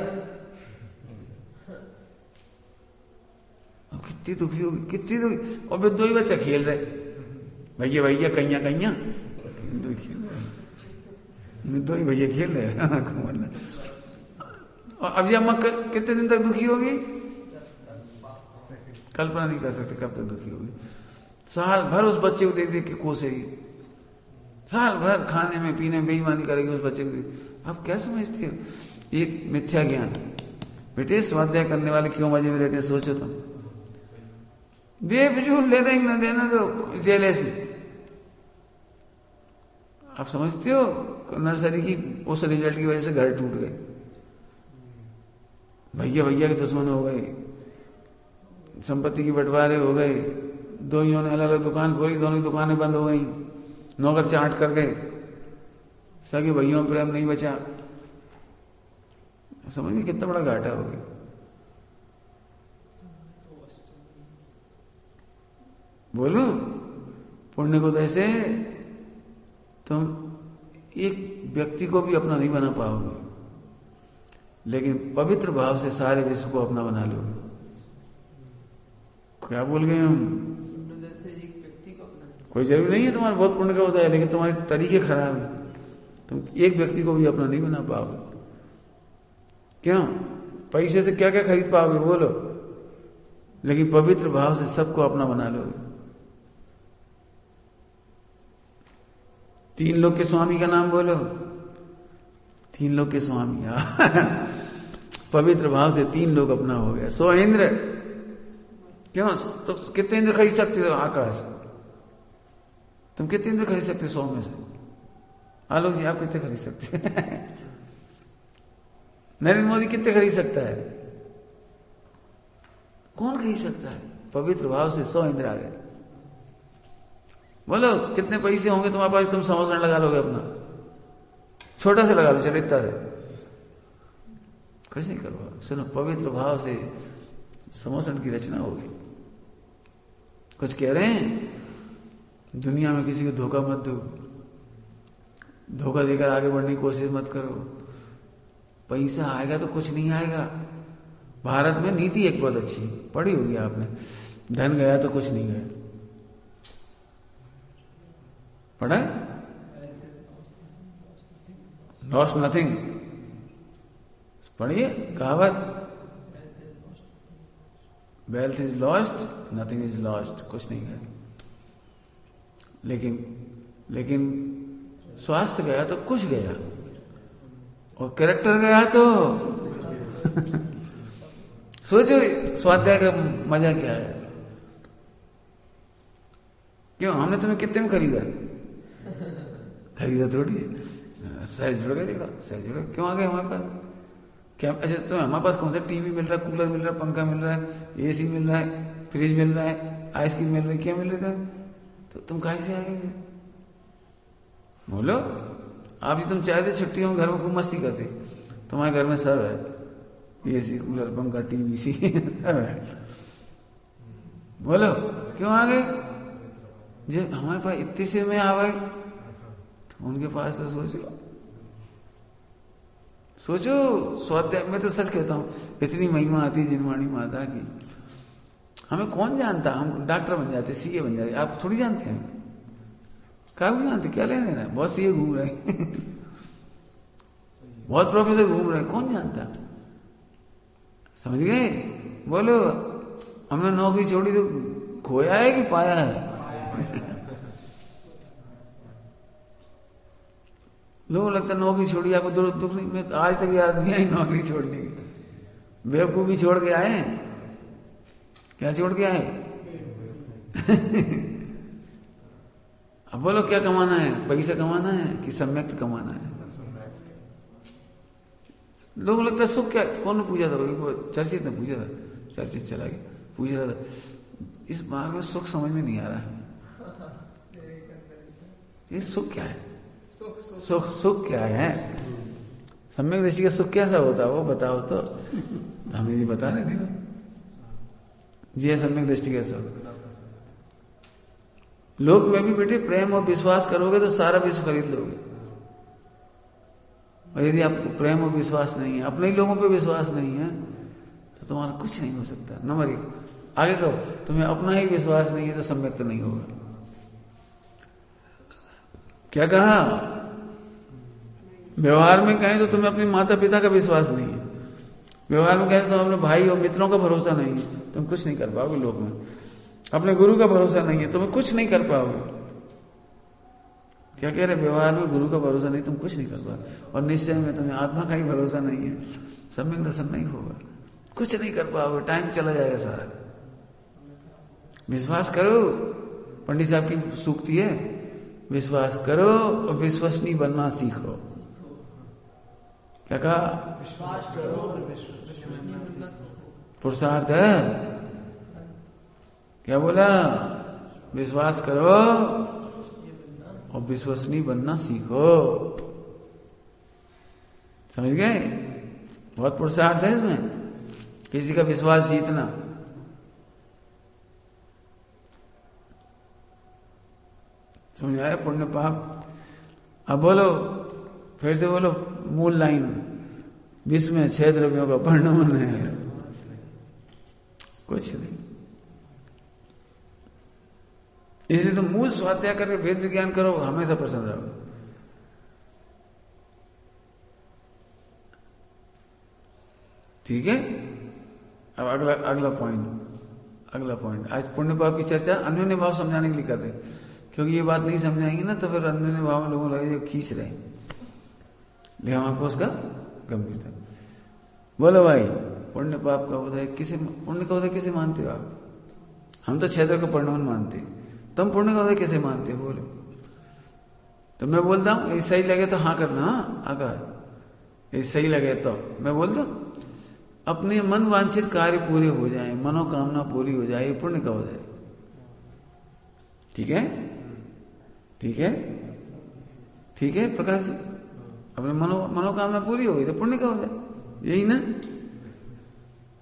कितनी दुखी होगी, कितनी दुखी। और फिर 2 ही बच्चा खेल रहे, भैया भैया कैया कैया, दुखी 2 ही भैया खेल रहे हैं। और अब ये अम्मा कितने दिन तक दुखी होगी? कल्पना नहीं कर सकते कब तक दुखी होगी। साल भर उस बच्चे को देख देख के कोसेगी, साल भर खाने में पीने में बेईमानी करेगी उस बच्चे को। आप क्या समझते हो? एक मिथ्या ज्ञान। बेटे स्वाध्याय करने वाले क्यों मजे में रहते हैं, सोचो तुम। बेफिजूल लेना ही न देना तो जेलसी। आप समझते हो नर्सरी की उस रिजल्ट की वजह से घर टूट गए, भैया भैया के दुश्मन हो गए, संपत्ति की बंटवारे हो गए, दोनों ने अलग अलग दुकान खोली, दोनों की दुकानें बंद हो गई, नौकर चाट कर गए, सगे भैयों में प्रेम नहीं बचा। समझिए कितना बड़ा घाटा हो गया। बोलो पुण्य को जैसे तुम एक व्यक्ति को भी अपना नहीं बना पाओगे, लेकिन पवित्र भाव से सारे विश्व को अपना बना लोगे। क्या बोल गए हम? कोई जरूरी नहीं है तुम्हारा बहुत पुण्य का होता है, लेकिन तुम्हारे तरीके खराब है, तुम एक व्यक्ति को भी अपना नहीं बना पाओगे। क्यों? पैसे से क्या क्या खरीद पाओगे बोलो, लेकिन पवित्र भाव से सबको अपना बना लोगे। 3 लोग के स्वामी का नाम बोलो, 3 लोग के स्वामी। पवित्र भाव से 3 लोग अपना हो गया। 100 इंद्र, क्यों? तो कितने इंद्र खरीद सकते हो? आकाश तुम कितने इंद्र खरीद सकते 100 में से? आलोक जी आप कितने खरीद सकते हैं? नरेंद्र मोदी कितने खरीद सकता है? कौन खरीद सकता है? पवित्र भाव से 100 इंद्र आ गए। बोलो कितने पैसे होंगे तुम्हारे पास, तुम समोसण लगा लोगे अपना? छोटा से लगा लो, चलो इतना से, कुछ नहीं करो। सुनो, पवित्र भाव से समोसण की रचना होगी। कुछ कह रहे हैं, दुनिया में किसी को धोखा मत दो, धोखा देकर आगे बढ़ने की कोशिश मत करो। पैसा आएगा तो कुछ नहीं आएगा। भारत में नीति एक बहुत अच्छी पढ़ी होगी आपने, धन गया तो कुछ नहीं गया। पढ़ा है? लॉस्ट नथिंग, पढ़िए कहावत, wealth is lost, nothing is lost, कुछ नहीं गया। लेकिन स्वास्थ्य गया तो कुछ गया, और कैरेक्टर गया तो सोचो स्वाध्याय का मजा क्या है। क्यों, हमने तुम्हें कितने में खरीदा? खरीदा थोड़ी है, सहज जुड़ गए। देखा सहज जुड़ गए, क्यों आ गए हमारे पास? क्या अच्छा, तो हमारे पास कौन सा टीवी मिल रहा है, कूलर मिल रहा है, पंखा मिल रहा है, एसी मिल रहा है, फ्रिज मिल रहा है, आइसक्रीम मिल रही है, क्या मिल रही है? तो तुम कहां से आ गए? बोलो। आप तुम चाहते छुट्टियों में घर में खूब मस्ती करते, तुम्हारे घर में सब है, एसी कूलर पंखा टीवी सी सब है। बोलो क्यों आ गए? जब हमारे पास इतने से में आ गए, तो उनके पास तो सोचो स्वाध्याय में तो सच कहता हूं, इतनी महिमा आती है जिनवाणी माता की। हमें कौन जानता, हम डॉक्टर बन जाते, सीए बन जाते, आप थोड़ी जानते हैं। क्या जानते, क्या लेने देना? बहुत सीए घूम रहे बहुत प्रोफेसर घूम रहे, कौन जानता? समझ गए? बोलो, हमने नौकरी छोड़ी तो खोया है कि पाया है? लोगों लगता है नौकरी छोड़ी, आपको दुख नहीं। मैं आज तक याद नहीं आई नौकरी छोड़ने की। बेवकूफी छोड़ के आए, क्या छोड़ के आए? अब बोलो क्या कमाना है? पैसा कमाना है कि सम्यक्त कमाना है? लोगों लगता है सुख क्या? कौन ने पूछा था? चर्चित ने पूछा था, चर्चित चला गया, पूछ रहा था इस बार में सुख समझ में नहीं आ रहा है। ये सुख क्या है? सुख क्या है? सम्यक दृष्टि का सुख कैसा होता है वो बताओ तो। हमें जी बता रहे थे जी, है सम्यक दृष्टि का सुख। लोक में भी बेटे प्रेम और विश्वास करोगे तो सारा विश्व खरीद लोगे। और यदि आपको प्रेम और विश्वास नहीं है, अपने ही लोगों पे विश्वास नहीं है, तो तुम्हारा कुछ नहीं हो सकता। नंबर 1 आगे कहो, तुम्हें अपना ही विश्वास नहीं है तो सम्यक तो नहीं होगा। क्या कहा? व्यवहार में कहें तो तुम्हें अपने माता पिता का विश्वास नहीं है, व्यवहार में कहें तो अपने भाई और मित्रों का भरोसा नहीं है, तुम कुछ नहीं कर पाओगे। लोग में अपने गुरु का भरोसा नहीं है, तुम्हें कुछ नहीं कर पाओगे। क्या कह रहे? व्यवहार में गुरु का भरोसा नहीं, तुम कुछ नहीं कर पाओगे। और निश्चय में तुम्हें आत्मा का ही भरोसा नहीं है, सम्यक दर्शन नहीं होगा, कुछ नहीं कर पाओगे, टाइम चला जाएगा सारा। विश्वास करो, पंडित साहब की सूक्ति है, विश्वास करो और विश्वसनीय बनना सीखो। क्या कहा? विश्वास करो और विश्वसनीय पुरुषार्थ है। क्या बोला? विश्वास करो और विश्वसनीय बनना सीखो। समझ गए? बहुत पुरुषार्थ है इसमें, किसी का विश्वास जीतना। समझ आया? पुण्य पाप। अब बोलो, फिर से बोलो मूल लाइन, विश्व में 6 द्रव्यों का परिणाम है, कुछ नहीं। इसलिए तो मूल स्वाध्याय करके वेद विज्ञान करो, हमेशा प्रसन्न रहो। ठीक है? अब अगला पॉइंट आज पुण्य पाप की चर्चा अन्योन्य भाव समझाने के लिए कर रहे हैं, क्योंकि ये बात नहीं समझाएंगे ना तो फिर अन्योन्य भाव में लोगों लगे खींच रहे हैं, लेकिन हम आपको उसका गंभीरता। बोलो भाई, पुण्य पाप का होता है किसे? पुण्य का होता है किसे मानते हो आप? हम तो क्षेत्र का परिणाम मानते हैं, तुम पुण्य का होता है किसे मानते हो? बोलो। तो मैं बोलता हूं ये सही लगे तो हाँ करना, हाँ अगर ये सही लगे तो मैं बोल दूं। अपने मन वांछित कार्य पूरे हो जाए, मनोकामना पूरी हो जाए, पुण्य का हो जाए। ठीक है, ठीक है, ठीक है प्रकाश जी, अपने मनोकामना पूरी हो गई तो पुण्य का हो जाए, यही ना।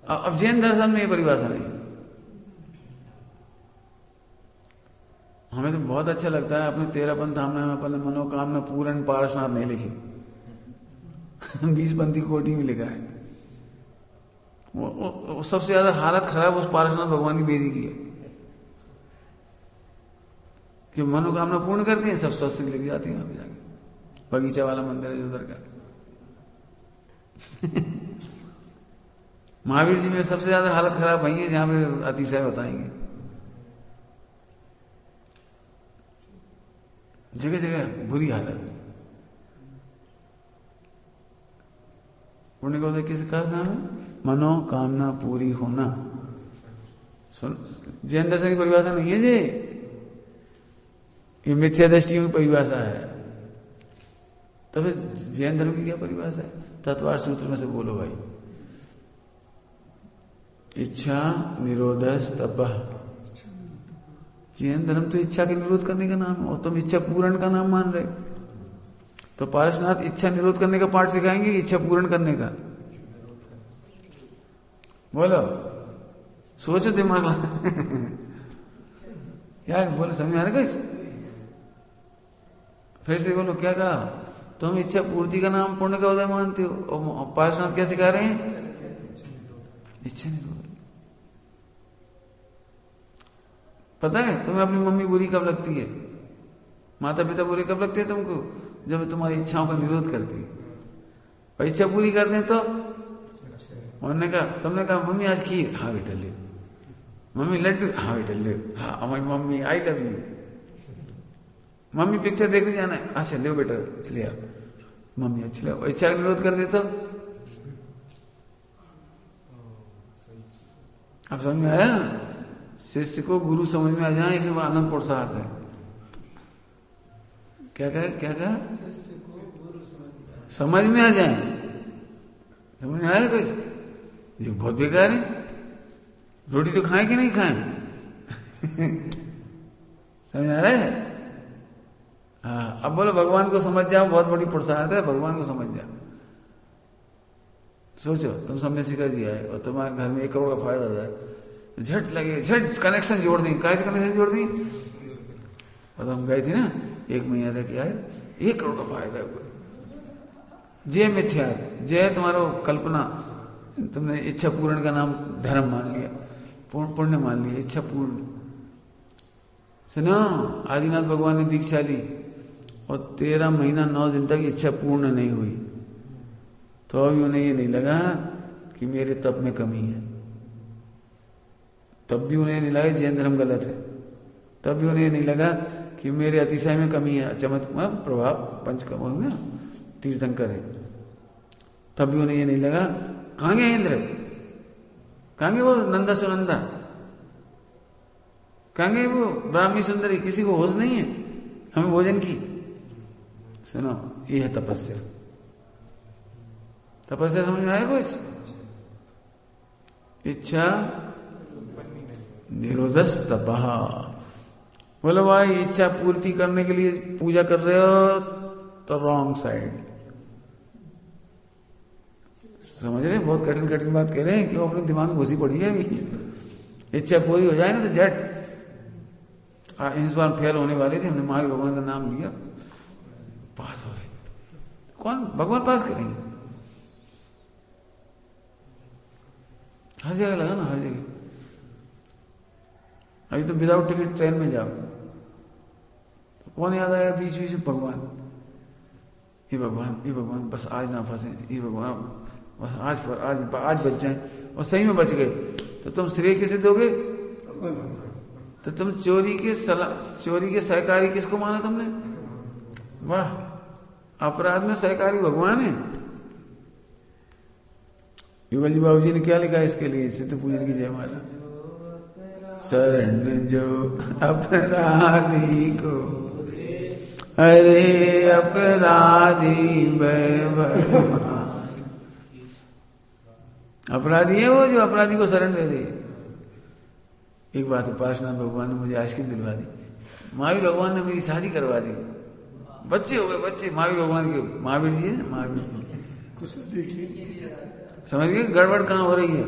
अब जैन दर्शन में ये परिभाषा नहीं। हमें तो बहुत अच्छा लगता है अपने 13 पंथामना में अपने मनोकामना पूर्ण पारसनाथ नहीं लिखी 20 पंथी कोटि में लिखा है। वो सबसे ज्यादा हालत खराब उस पारसनाथ भगवान की बेदी की है कि मनोकामना पूर्ण करती है, सब स्वस्थ लिख जाती है वहां पे जाके। बगीचा वाला मंदिर है उधर का महावीर जी में सबसे ज्यादा हालत खराब वही है जहां पे अतिशय बताएंगे। जगह जगह बुरी हालत। पुण्य का किसका नाम है? मनोकामना पूरी होना। सुन, जैन दर्शन की परिभाषा नहीं है जी, ये मिथ्या दृष्टियों की परिभाषा है। तब जैन धर्म की क्या परिभाषा है? तत्वार सूत्र में से बोलो भाई। इच्छा निरोधस तपः। जैन धर्म तो इच्छा के निरोध करने का नाम है और तुम इच्छा पूर्ण का नाम मान रहे। तो पारसनाथ इच्छा निरोध करने का पाठ सिखाएंगे, इच्छा पूर्ण करने का। बोलो, सोचो दिमाग ला क्या बोले, समझ आ रहा है? फिर से बोलो, क्या कहा? तुम इच्छा पूर्ति का नाम पुण्य का उदय मानते हो और पारसनाथ क्या सिखा रहे हैं? इच्छा निरोध। पता है तुम्हें अपनी मम्मी बुरी कब लगती है, माता पिता बुरी कब लगते हैं तुमको? जब तुम्हारी इच्छाओं का निरोध करती है। और इच्छा पूरी कर दें तो उन्होंने कहा, तुमने कहा मम्मी आज खीर, हाँ बेटा ले। मम्मी लड्डू, हाँ बेटा ले। हाँ हमारी mummy I love you. Mummy picture देखने जाना है, अच्छा ले बेटा चले आओ। मम्मी अच्छा ले। इच्छा का निरोध कर दे तो अब समझ में आया? शिष्य को गुरु समझ में आ जाए, इसमें आनंद पुरुषार्थ है। क्या कहा? क्या कहा? समझ में आ जाए। समझ में आया कुछ? ये बहुत बेकार है। रोटी तो खाएं कि नहीं खाएं? समझ आ रहा है? हाँ, अब बोलो भगवान को समझ जाओ, बहुत बड़ी पुरुषार्थ है। भगवान को समझ जाओ। सोचो तुम सन्यासी जी आए और तुम्हारे घर में 1 करोड़ का फायदा हो जाए, झट लगे, झट कनेक्शन जोड़ दी। कैसे कनेक्शन जोड़ दी? और हम गए थे ना 1 महीना रह के आए, 1 करोड़ का फायदा हुआ। जय मिथ्या, जय तुम्हारो कल्पना, तुमने इच्छा पूर्ण का नाम धर्म मान लिया, पुण्य मान लिया, इच्छा पूर्ण। सुनो, आदिनाथ भगवान ने दीक्षा ली और 13 महीना 9 दिन तक इच्छा पूर्ण नहीं हुई, तो अभी उन्हें ये नहीं लगा कि मेरे तप में कमी है। तब भी उन्हें नहीं लगा जैन धर्म गलत है। तब भी उन्हें नहीं लगा कि मेरे अतिशय में कमी है, चमत्कार प्रभाव पंचकर्म में तीर्थंकर है। तब भी उन्हें ये नहीं लगा। कहां गए इंद्र? कहां गए वो नंदा सुनंदा? कहां गए वो ब्राह्मी सुंदरी? किसी को होश नहीं है हमें भोजन की। सुनो, ये है तपस्या। तपस्या समझ में आया कुछ? इच्छा निरोधस तपः। बोलो भाई, इच्छा पूर्ति करने के लिए पूजा कर रहे हो तो रॉन्ग साइड। समझ रहे? बहुत कठिन कठिन बात कह रहे हैं, क्यों अपने दिमाग में घुसी पड़ी है अभी। इच्छा पूरी हो जाए ना तो झट। इस बार फेल होने वाले थे, हमने महावीर भगवान का नाम लिया, पास हो गए। कौन? भगवान पास करेंगे। हर जगह लगा ना, हर जगह। अभी तो विदाउट टिकट ट्रेन में जाओ तो कौन याद आया बीच बीच में? भगवान, ये भगवान, ये भगवान, बस आज ना फंसे, ये भगवान बस आज बच जाए। और सही में बच गए तो तुम श्रेय किसे दोगे? तो तुम चोरी के सहकारी किसको माना तुमने? वाह, अपराध में सहकारी भगवान है। युगल जी बाबू जी ने क्या लिखा है इसके लिए? सिद्ध पूजन की जयमाला। शरण जो अपराधी को अरे अपराधी वैभव। अपराधी है वो जो अपराधी को शरण दे दे। एक बात पार्श्वनाथ भगवान ने मुझे आइसक्रीम दिलवा दी, महावीर भगवान ने मेरी शादी करवा दी, बच्चे हो गए बच्चे। महावीर भगवान के, महावीर जी है, महावीर जी कुछ देखिए, समझ गए गड़बड़ कहां हो रही है।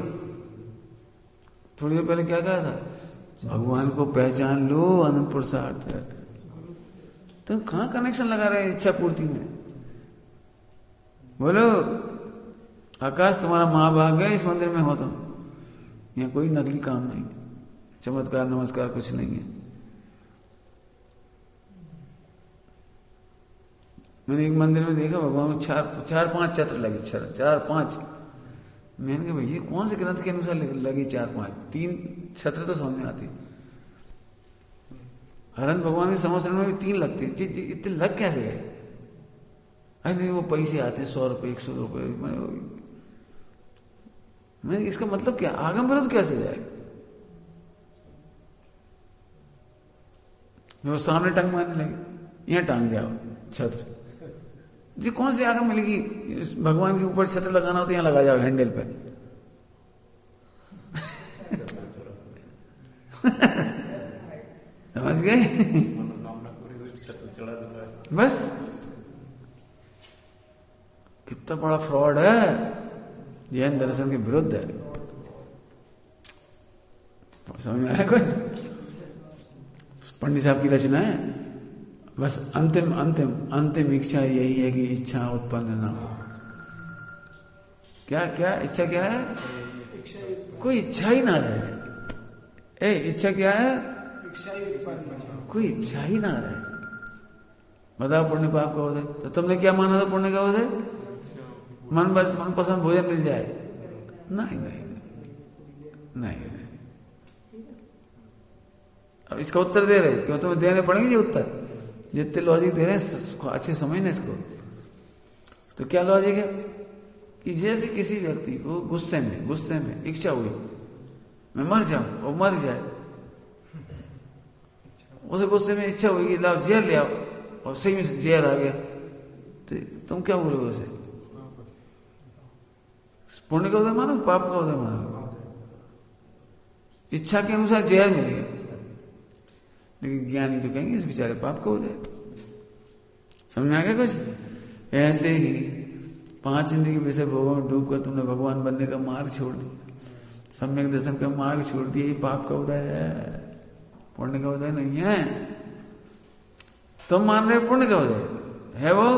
थोड़ी देर पहले क्या कहा था, भगवान को पहचान लो, अनंत पुरुषार्थ है। तो कहां कनेक्शन लगा रहे हैं इच्छा पूर्ति में? बोलो आकाश तुम्हारा महाभाग है इस मंदिर में हो तो। यहाँ कोई नकली काम नहीं, चमत्कार नमस्कार कुछ नहीं है। मैंने एक मंदिर में देखा भगवान को चार पांच छत्र लगे, चार पांच। मैंने कहा भाई ये कौन से ग्रंथ के अनुसार लगे 4-5? 3 छत्र तो समझ में आती। हरन भगवान के संवत्सर में भी 3 लगते, इतने लग कैसे गए? अरे नहीं वो पैसे आते 100 रुपए 100 रुपए। मैं इसका मतलब क्या, आगम विरोध कैसे जाए? वो सामने टंग मारने लगे, यहां टांग जाओ छत्र। जी कौन सी आगम मिलेगी? भगवान के ऊपर छत्र लगाना हो तो यहां लगा जाओ हैंडल पे। समझ गए? बस कितना बड़ा फ्रॉड है, जैन दर्शन के विरुद्ध है। समझ में आया कुछ? पंडित साहब की रचना है। बस अंतिम अंतिम अंतिम इच्छा यही है कि इच्छा उत्पन्न ना हो। क्या क्या इच्छा क्या है? कोई इच्छा ही ना रहे। इच्छा क्या है? कोई इच्छा ही ना रहे। बताओ पुण्य पाप का होता है तो तुमने क्या माना था पुण्य का होता है? मन पसंद भोजन मिल जाए। नहीं नहीं नहीं नहीं। अब इसका उत्तर दे रहे, क्यों तुम्हें देने पड़ेंगे ये उत्तर? जितने लॉजिक दे रहे हैं अच्छे समझने इसको। तो क्या लॉजिक है कि जैसे किसी व्यक्ति को गुस्से में इच्छा हुई मैं मर जाऊं और मर जाए, उसे गुस्से में इच्छा हुई कि लाओ जहर ले आओ और सही में जहर आ गया, तो तुम क्या बोलोगे उसे? पुण्य का उदय मानो पाप का उदय मानो? इच्छा के अनुसार जहर मिल गया, लेकिन ज्ञानी तो कहेंगे इस बेचारे पाप का उदय। समझ में आ गया कुछ? ऐसे ही 5 इंद्रिय के विषय भोगों में डूबकर तुमने भगवान बनने का मार्ग छोड़ दिया, सम्यक दर्शन का मार्ग छोड़ दिया। ये पाप का उदय है, पुण्य का उदय नहीं है। तुम मान रहे हो पुण्य का उदय है, वो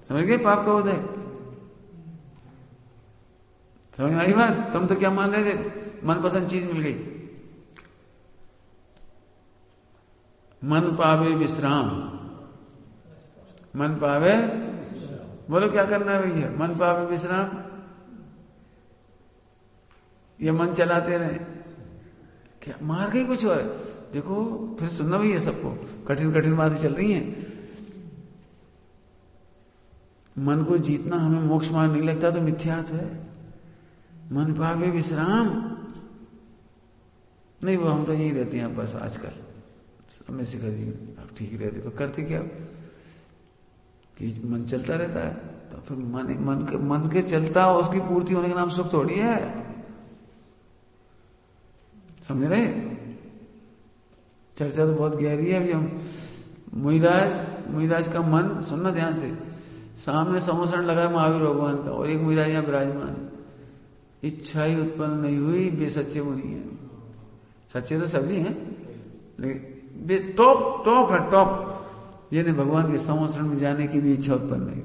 समझ गए पाप का उदय। समझ में आई बात? तुम तो क्या मान रहे थे? मनपसंद चीज मिल गई, मन पावे विश्राम। मन पावे, बोलो क्या करना है भैया? मन पावे विश्राम। ये मन चलाते रहे, क्या मार गई कुछ और? देखो फिर सुनना भी है सबको, कठिन कठिन बातें चल रही हैं। मन को जीतना हमें मोक्ष मार्ग नहीं लगता तो मिथ्यात्व है। मन पावे विश्राम नहीं, वो हम तो यहीं रहते हैं बस आजकल। समय शिखर जी आप ठीक रहते, तो करते क्या कि मन चलता रहता है, तो फिर मन के चलता उसकी पूर्ति होने का नाम सुख थोड़ी है। समझ रहे? चर्चा तो बहुत गहरी है। अभी हम मुनिराज का मन, सुनना ध्यान से, सामने समोसरण लगा है महावीर भगवान का और एक मुनिराज यहाँ विराजमान है। इच्छा ही उत्पन्न नहीं हुई, वे सच्चे मुनि है। सच्चे तो सभी हैं, लेकिन टॉप है टॉप। जिन्हें भगवान के संवत्सरण में जाने की भी इच्छा उत्पन्न नहीं,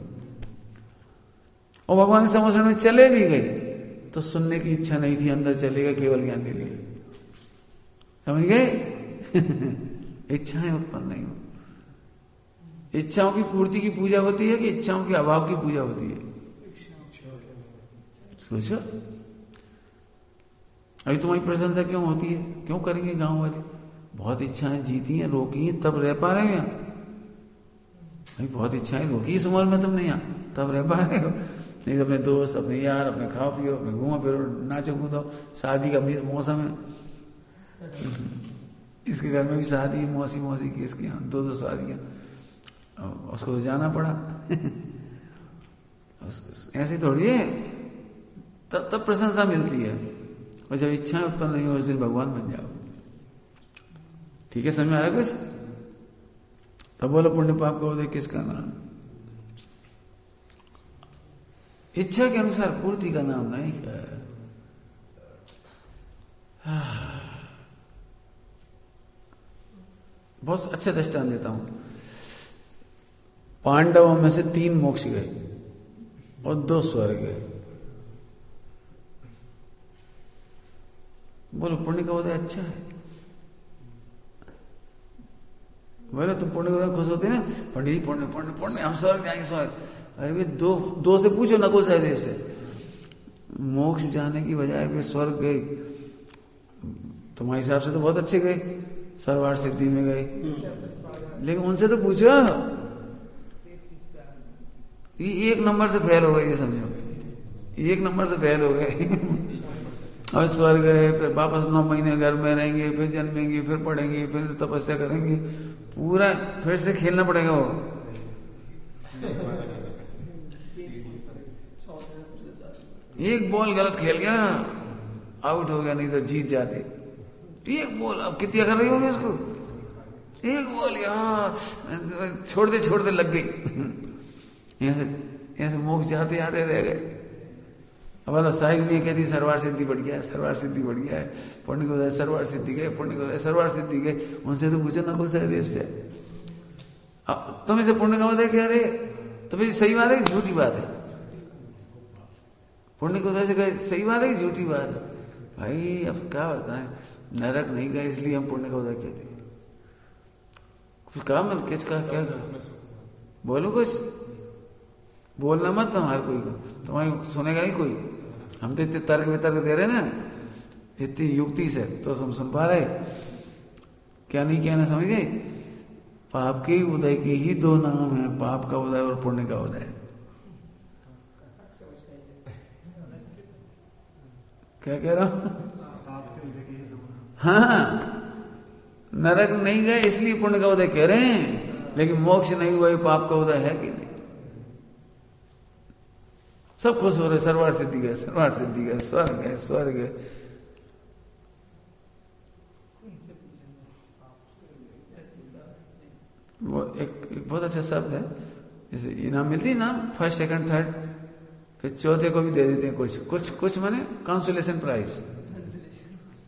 और भगवान के संवत्सरण में चले भी गए तो सुनने की इच्छा नहीं थी, अंदर चलेगा केवल ज्ञान के लिए। समझ गए? इच्छाएं उत्पन्न नहीं हो। इच्छाओं की पूर्ति की पूजा होती है कि इच्छाओं के अभाव की पूजा होती है? सोचो। अभी तुम्हारी प्रशंसा क्यों होती है? क्यों करेंगे गांव वाले? बहुत इच्छाएं जीती हैं, रोकी हैं, तब रह पा रहे हो यहाँ। अभी बहुत इच्छाएं रोकी इस उम्र में तुमने यहाँ, तब रह पा रहे हो। नहीं तो अपने दोस्त, अपने यार, अपने खाओ पियो, अपने घूमो फिरो, नाचो कूदो। शादी का मौसम है, इसके घर में भी शादी है, मौसी की, इसके यहाँ 2 शादियां। उसको तो जाना पड़ा। ऐसी थोड़ी है, तब प्रशंसा मिलती है। और जब इच्छाएं उत्पन्न नहीं हो उस दिन भगवान बन जाओ। ठीक है, समझ में आ रहा कुछ? तब बोलो पुण्य पाप का उदय किसका नाम? इच्छा के अनुसार पूर्ति का नाम नहीं है। बहुत अच्छा दृष्टांत देता हूं। पांडवों में से 3 मोक्ष गए और 2 स्वर्ग गए। बोलो पुण्य का उदय अच्छा है? बोले तुम पुण्य का उदय खुश होते ना, पंडित जी पुण्य पुण्य पुण्य, हम स्वर्ग जाएंगे स्वर्ग। अरे भाई दो से पूछो नकुल सहदेव से, मोक्ष जाने की बजाय वे स्वर्ग गए। तुम्हारे हिसाब से तो बहुत अच्छे गए, सर्वार्थ सिद्धि में गए, लेकिन उनसे तो पूछो। ये 1 नंबर से फेल हो गए, ये समझो 1 नंबर से फेल हो गए। और स्वर्ग गए, फिर वापस 9 महीने घर में रहेंगे, फिर जन्मेंगे, फिर पढ़ेंगे, फिर तपस्या करेंगे, पूरा फिर से खेलना पड़ेगा वो। एक बॉल गलत खेल गया, आउट हो गया, नहीं तो जीत जाते। 1 बॉल, अब कितनी कर रही होगी उसको? 1 बॉल यहाँ छोड़ते लग गई। यहाँ से मोक्ष जाते आते रह गए। अब वाला सारी दुनिया कहती सर्वार्थ सिद्धि बढ़ गया है, सर्वार्थ सिद्धि बढ़ गया है, पुण्य को उदय सर्वार्थ सिद्धि गए, पुण्य को उदय सर्वार्थ सिद्धि गए। उनसे तो पूछो नकुल सहदेव से, तुम इसे पुण्य का उदय कह रहे, तो भाई सही बात है कि झूठी बात है? पुण्य को उदय से कहे सही बात है कि झूठी बात है? भाई अब क्या बताएं, नरक नहीं गए इसलिए हम पुण्य का उदय कहते हैं। कुछ कहा मैं किस का क्या बोलू? कुछ बोलना मत तुम्हारे कोई को, तुम्हारी सुनेगा ही कोई। हम तो इतने तर्क वितर्क दे रहे ना, इतनी युक्ति से, तो तुम सुन पा रहे क्या नहीं कहना, समझ गए? पाप के उदय के ही 2 नाम है, पाप का उदय और पुण्य का उदय। क्या कह रहा हूं? हाँ, नरक नहीं गए इसलिए पुण्य का उदय कह रहे हैं, लेकिन मोक्ष नहीं हुआ, पाप का उदय है कि नहीं? सब खुश हो रहे, सर्वार्थ सिद्धि गए, सर्वार्थ सिद्धि गए, स्वर्ग गए, स्वर्ग गए। वो एक बहुत अच्छा शब्द है, जैसे इनाम मिलती है ना, 1st, 2nd, 3rd, फिर 4थे को भी दे देते हैं कुछ माने कांसोलेशन प्राइज।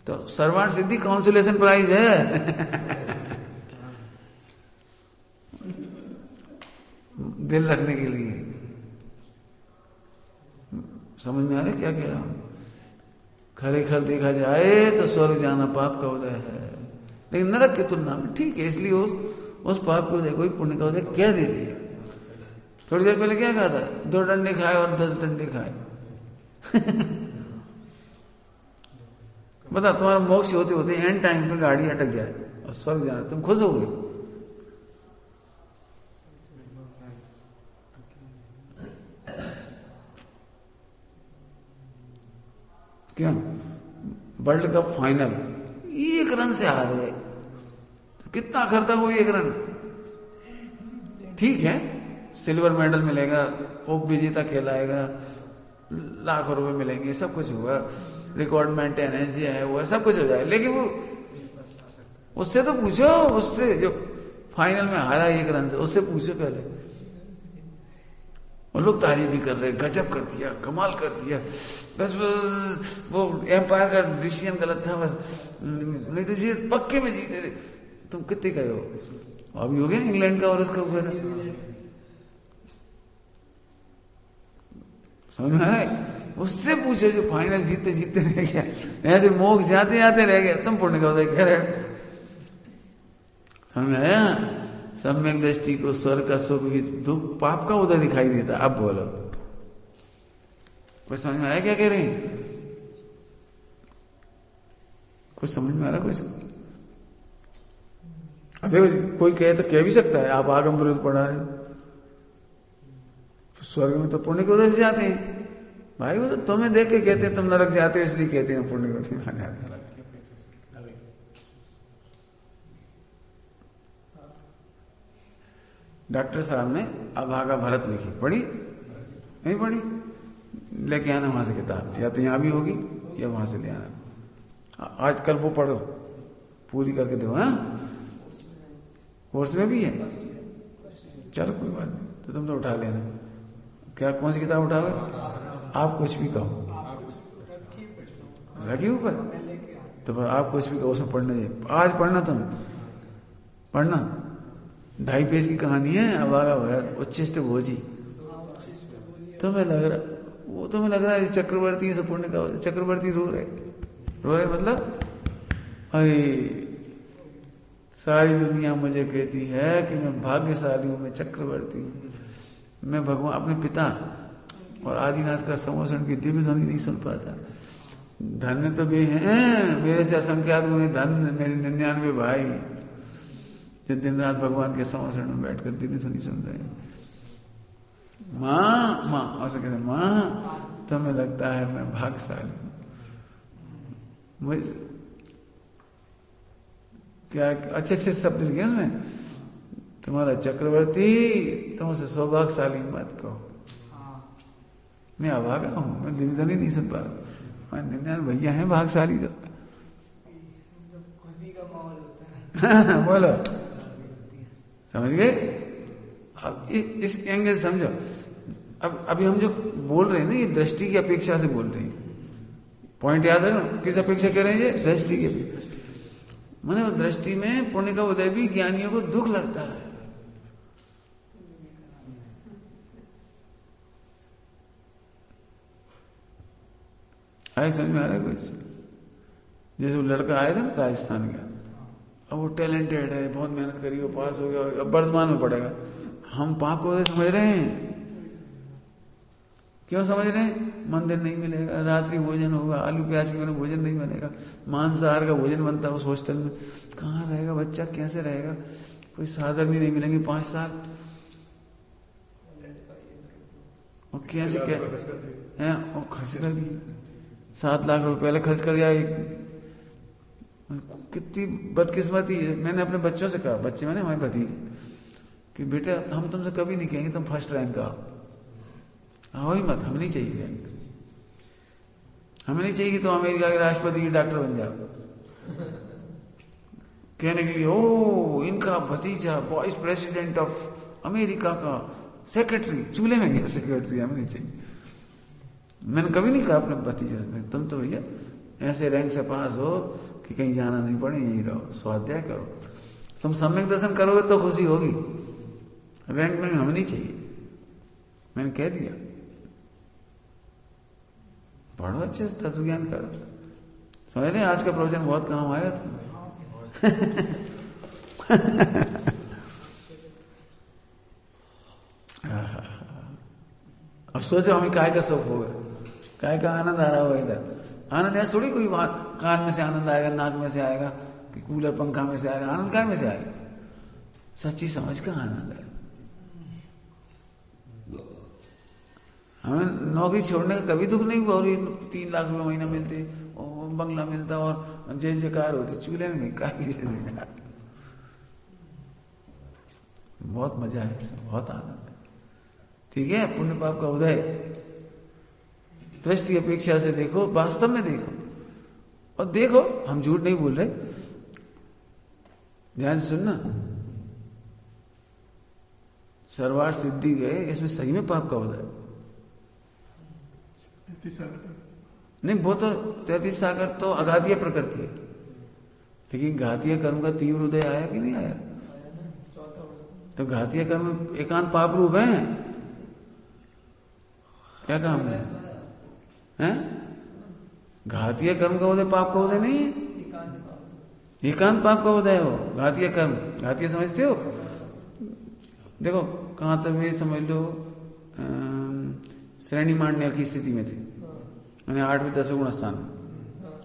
तो सर्वार्थ सिद्धि कांसोलेशन प्राइज है। दिल रखने के लिए। समझ में आ रहा है क्या कह रहा हूं? खरेखर देखा जाए तो स्वर्ग जाना पाप का उदय है, लेकिन नरक की तुलना में ठीक है, इसलिए उस पाप के उदय को पुण्य का उदय कह देती है। थोड़ी देर पहले क्या कहा था? 2 डंडे खाए और 10 डंडे खाए। बता, तुम्हारा मोक्ष होते होते एंड टाइम पे गाड़ी अटक जाए और स्वर्ग जाना, तुम खुश हो गए? क्या वर्ल्ड कप फाइनल 1 रन से हार गए, कितना खर्चा वो 1 रन? ठीक है, सिल्वर मेडल मिलेगा, उप विजेता कहलाएगा, लाखों रुपए मिलेंगे, सब कुछ होगा, रिकॉर्ड मेंटेनेंस है, वो सब कुछ हो जाए, लेकिन वो उससे तो पूछो, उससे जो फाइनल में हारा 1 रन से, उससे पूछो पहले। और लोग तारीफ भी कर रहे, गजब कर दिया, कमाल कर दिया, बस वो एम्पायर का डिसीजन गलत था, बस नहीं तो जी पक्के में जीते थे। तुम कितने कहे हो? अभी हो गया इंग्लैंड का और उसका हुआ था, समझ में आया? उससे पूछो जो फाइनल जीते जीते रह गया, ऐसे मोक्ष जाते जाते रह गया, तुम पुण्य का उदय कह रहे हो। समझ में आया? सम्यक दृष्टि को स्वर्ग का सुख भी दुख पाप का उदय दिखाई देता। अब बोलो, कुछ समझ में आया क्या कह रहे हैं? कुछ समझ में आ रहा? कुछ देखो, कोई कहे तो कह भी सकता है, आप आगम विरोध पढ़ा रहे हो, स्वर्ग में तो पुण्य के उदय से जाते हैं। भाई वो तो तुम्हें देख के कहते हैं, तुम नरक जाते हो इसलिए कहते हैं पुण्य के उदय में जाते हैं। डॉक्टर साहब ने अभागा भरत लिखी, पढ़ी नहीं पढ़ी? लेके आना वहां से किताब, या तो यहां भी होगी या वहां से ले आना। आजकल वो पढ़ो, पूरी करके दो। हाँ, कोर्स में भी है, चलो कोई बात नहीं, तो तुम तो उठा लेना। क्या कौन सी किताब उठाओगे? आप कुछ भी कहो, रखी ऊपर, तो आप कुछ भी कहो, उसमें पढ़ने। आज पढ़ना, तुम पढ़ना, 2.5 पेज की कहानी है अभागा भरत उच्छिष्ट भोजी। तुम्हें लग रहा है चक्रवर्ती से पुण्य का, चक्रवर्ती रो रहे मतलब, अरे सारी दुनिया मुझे कहती है कि मैं भाग्यशाली हूं, मैं चक्रवर्ती हूं, मैं भगवान अपने पिता और आदिनाथ का संवत्सरण की दिव्य ध्वनि नहीं सुन पाता। धन्य तो वे हैं, मेरे से असंख्यात गुने धन्य मेरे 99 भाई, जो दिन रात भगवान के संवत्सरण में बैठकर दिव्य ध्वनि सुन रहे हैं। माँ ऐसा कहते, माँ तुम्हें लगता है मैं भाग्यशाली हूं, मुझे क्या अच्छे शब्द लिखे उसमें, तुम्हारा चक्रवर्ती तुमसे सौभाग्यशाली मत कहो, मैं अभागा हूं, मैं दिव्य ध्वनि नहीं सुन पा रहा। 99 भैया हैं भाग्यशाली, तो खुशी का माहौल होता है। बोलो, समझ गए? अब इस एंगल से समझो। अब अभी हम जो बोल रहे हैं ना, ये दृष्टि की अपेक्षा से बोल रहे हैं। पॉइंट याद है ना, किस अपेक्षा कह रहे हैं? ये दृष्टि की अपेक्षा। माने वो दृष्टि में पुण्य का उदय भी ज्ञानियों को दुख लगता है। आए समझ में आ रहा है कुछ? जैसे वो लड़का आया था ना राजस्थान का, अब वो टैलेंटेड है, बहुत मेहनत करी, वो पास हो गया, अब वर्धमान में पड़ेगा। हम पाप को समझ रहे हैं, क्यों समझ रहे हैं? मंदिर नहीं मिलेगा, रात्रि भोजन होगा, आलू प्याज के बिना भोजन नहीं बनेगा, मांसाहार का भोजन बनता है उस हॉस्टल में, कहाँ रहेगा बच्चा, कैसे रहेगा? कोई साधन भी नहीं मिलेंगे 5 साल, और कैसे क्या है? और खर्च कर दिए 7 लाख रुपए पहले खर्च कर दिया। कितनी बदकिस्मती है। मैंने अपने बच्चों से कहा, बच्चे मैंने हमारे भतीजे, कि बेटा हम तुमसे कभी नहीं कहेंगे तुम फर्स्ट रैंक आओ, आओ ही मत, हमें नहीं चाहिए रैंक, हमें नहीं चाहिए कि तुम अमेरिका के राष्ट्रपति की डॉक्टर बन जाओ। कहने के लिए ओ इनका भतीजा वाइस प्रेसिडेंट ऑफ अमेरिका का सेक्रेटरी, चूल्हे में गया सेक्रेटरी, हमें नहीं चाहिए। मैंने कभी नहीं कहा अपने भतीजे से, तुम तो भैया ऐसे रैंक से पास हो कि कहीं जाना नहीं पड़े, यहीं रहो, स्वाध्याय करो, तुम सम्यक दर्शन करोगे तो खुशी होगी, रैंक में हमें नहीं चाहिए। मैंने कह दिया, पढ़ो अच्छे से, तत्व ज्ञान करो। समझ रहे? आज का प्रवचन बहुत काम आएगा तुम्हें। अब सोचो हमें काय का सुख होगा, काय का आनंद आ रहा होगा। इधर आनंद ऐसा थोड़ी कोई कान में से आनंद आएगा, नाक में से आएगा, कि कूलर पंखा में से आएगा। आनंद काय में से आएगा? सच्ची समझ का आनंद है। हमें नौकरी छोड़ने का कभी दुख नहीं हुआ, और 3 लाख रुपए महीना मिलते और बंगला मिलता और जय जयकार होती, चूल्हे में नहीं, बहुत मजा है, बहुत आनंद है। ठीक है, पुण्य पाप का उदय दृष्टि अपेक्षा से देखो, वास्तव में देखो, और देखो हम झूठ नहीं बोल रहे, ध्यान से सुनना। सर्वार्थ सिद्धि गए, इसमें सही में पाप का उदय नहीं। वो तो 33 सागर तो अघातीय प्रकृति है, लेकिन घातीय कर्म का तीव्र उदय आया कि नहीं आया? तो घातीय कर्म एकांत पाप रूप है। क्या काम है? घातीय कर्म का उदय पाप का उदय नहीं है, एकांत पाप का उदय हो। घातीय कर्म, घातीय समझते हो? देखो कहां तक भी समझ लो, श्रेणी मांडने की स्थिति में थे, मैंने 8वें 10वें गुण स्थान में,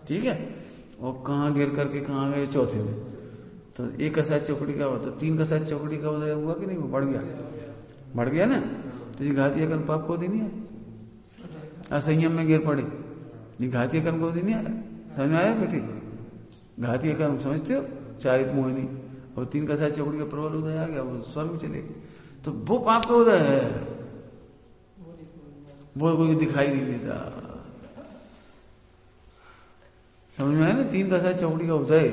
ठीक है, और कहां गिर करके कहां गए? चौथे में। तो 1 का 7 चौकड़ी का हुआ, तो 3 का 7 चौकड़ी का उदय हुआ कि नहीं? वो बढ़ गया ना। तो ये घातीय कर्म पाप को उदय नहीं आया। असंयम में गिर पड़े, ये घातीय कर्म को उदय नहीं आया। समझ में आया बेटी? घातीय कर्म समझते हो? चारित मोहिनी, और 3 का 7 चौकड़ी का प्रबल उदय आ गया, वो स्वर्ग में चले गए। तो वो पाप का उदय है, वो कोई दिखाई नहीं देता। समझ में आया ना? 3 दशा चौकड़ी का उदय,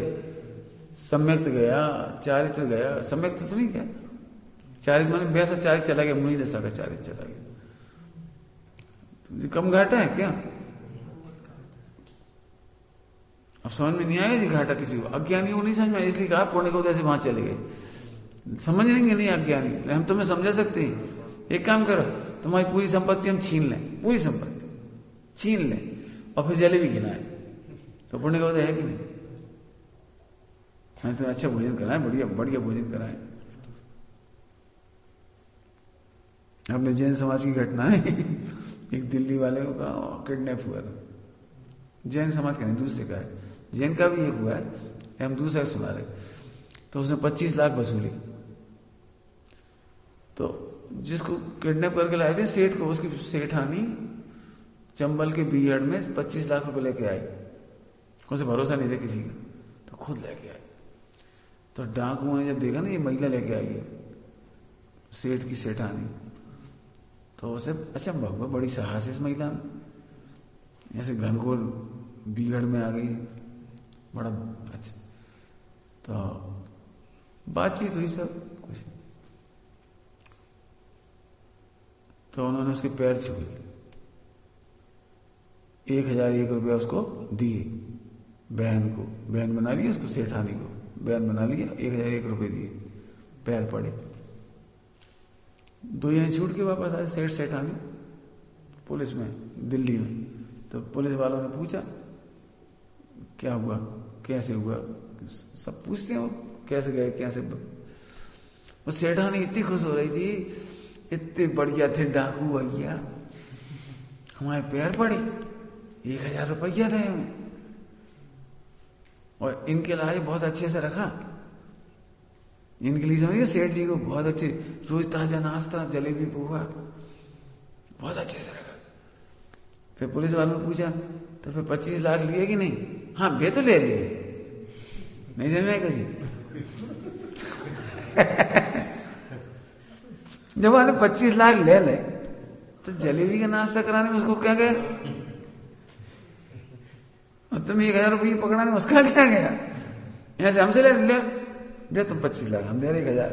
सम्यक्त गया, चारित्र गया, सम्यक्त तो नहीं गया, चारित्र माने वैसा चारित्र चला गया, मुनि दशा का चारित्र चला गया। तुझे कम घाटा है क्या? अब समझ में नहीं आएगा जी घाटा किसी को, अज्ञानी को नहीं समझ में, इसलिए कहा पुण्य का उदय से वहां चले गए। समझ लेंगे नहीं अज्ञानी, हम तुम्हें समझा सकते हैं। एक काम करो, तुम्हारी पूरी संपत्ति हम छीन लें, पूरी संपत्ति छीन लें और फिर जलेबी खिलाएं, तो पुण्य का उदय है कि नहीं? मैं तुम्हें अच्छा भोजन कराएं, बढ़िया बढ़िया भोजन कराएं। अपने जैन समाज की घटना है, एक दिल्ली वाले का किडनैप हुआ था। जैन समाज का नहीं, दूसरे का है, जैन का भी एक हुआ है, हम दूसरा सुना रहे। तो उसने 25 लाख वसूली। तो जिसको किडनैप करके लाए थे सेठ को, उसकी सेठानी चंबल के बीहड़ में 25 लाख रुपए लेके आई। उसे भरोसा नहीं था किसी का, तो खुद लेके आई। तो डाकुओं ने जब देखा ना ये महिला लेके आई है, सेठ की सेठानी, तो उसे अच्छा भगवा, बड़ी साहस इस महिला में, ऐसे घनघोर बीहड़ में आ गई, बड़ा अच्छा। तो बातचीत हुई सब कुछ, तो उन्होंने उसके पैर छुए, 1001 रुपया उसको दिए, बहन को, बहन बना लिया उसको, सेठानी को बहन बना लिया, 1001 रुपये दिए, पैर पड़े। 2 यहीं छूट के वापस आए सेठ सेठानी पुलिस में, दिल्ली में। तो पुलिस वालों ने पूछा क्या हुआ, कैसे हुआ, सब पूछते हैं वो, कैसे गए, कैसे। वो सेठानी इतनी खुश हो रही थी, इतने बढ़िया थे डाकू भैया, हमारे पैर पड़े, 1000 रुपया थे हमें, और इनके लाए बहुत अच्छे से रखा, इनके लिए समझिए सेठ जी को बहुत अच्छे, रोज ताजा नाश्ता, जलेबी पोहा, बहुत अच्छे से रखा। फिर पुलिस वालों ने पूछा तो फिर 25 लाख लिए कि नहीं? हाँ वे तो ले लिए। नहीं समझ में जी? जब आपने 25 लाख ले ले तो जलेबी का नाश्ता कराने में उसको क्या गया, और तुम 1000 रुपये पकड़ाने में उसका क्या गया? यहां से हमसे ले दे तुम 25 लाख, हम दे रहे 1000।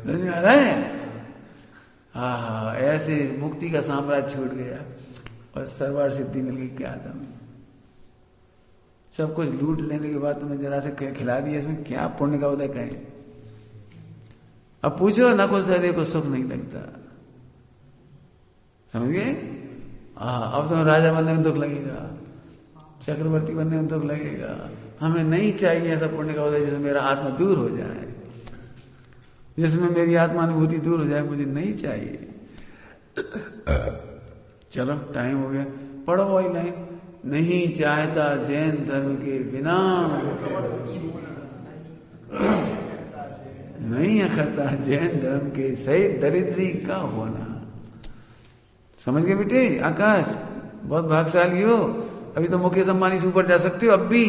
समझ में आ रहा है? हाँ, ऐसे मुक्ति का साम्राज्य छूट गया और सरवार सिद्धि मिल गई। क्या था, सब कुछ लूट लेने के बाद तुम्हें जरा से खिला दिया, इसमें क्या पुण्य का उदय कहें? अब पूछो ना, को शरीर को सुख नहीं लगता, समझ गए? अब तुम्हें राजा बनने में दुख लगेगा, चक्रवर्ती बनने में दुख लगेगा। हमें नहीं चाहिए ऐसा पुण्य का उदय जिसमें मेरा आत्मा दूर हो जाए, जिसमें मेरी आत्मानुभूति दूर हो जाए, मुझे नहीं चाहिए। चलो टाइम हो गया, पढ़ो वही लाइन, नहीं चाहता जैन धर्म के बिना, नहीं अखरता जैन धर्म के सहित दरिद्री का होना। समझ गए बेटे? आकाश बहुत भाग्यशाली हो, अभी तो मुकेश अंबानी से ऊपर जा सकते हो। अब भी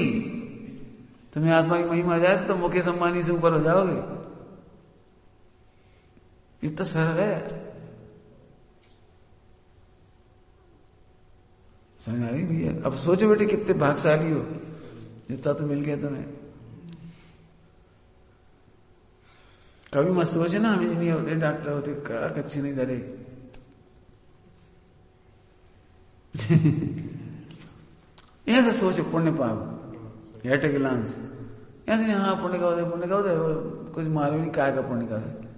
तुम्हें आत्मा की महिमा आ जाए तो मुकेश अंबानी से ऊपर हो जाओगे। इतना सरल है, समझ आ रही भैया? अब सोचो बेटे कितने भाग्यशाली हो, जितना तो मिल गया तुम्हें। कभी मत सोचे ना हम इंजीनियर होते, डॉक्टर होते, क्या कच्ची नहीं धरे। ऐसा सोचो पुण्य पाप एट ए ग्लांस, ऐसे नहीं हाँ पुण्य का उदय, पुण्य का उदय, कुछ मालूम नहीं काय का पुण्य का उदय।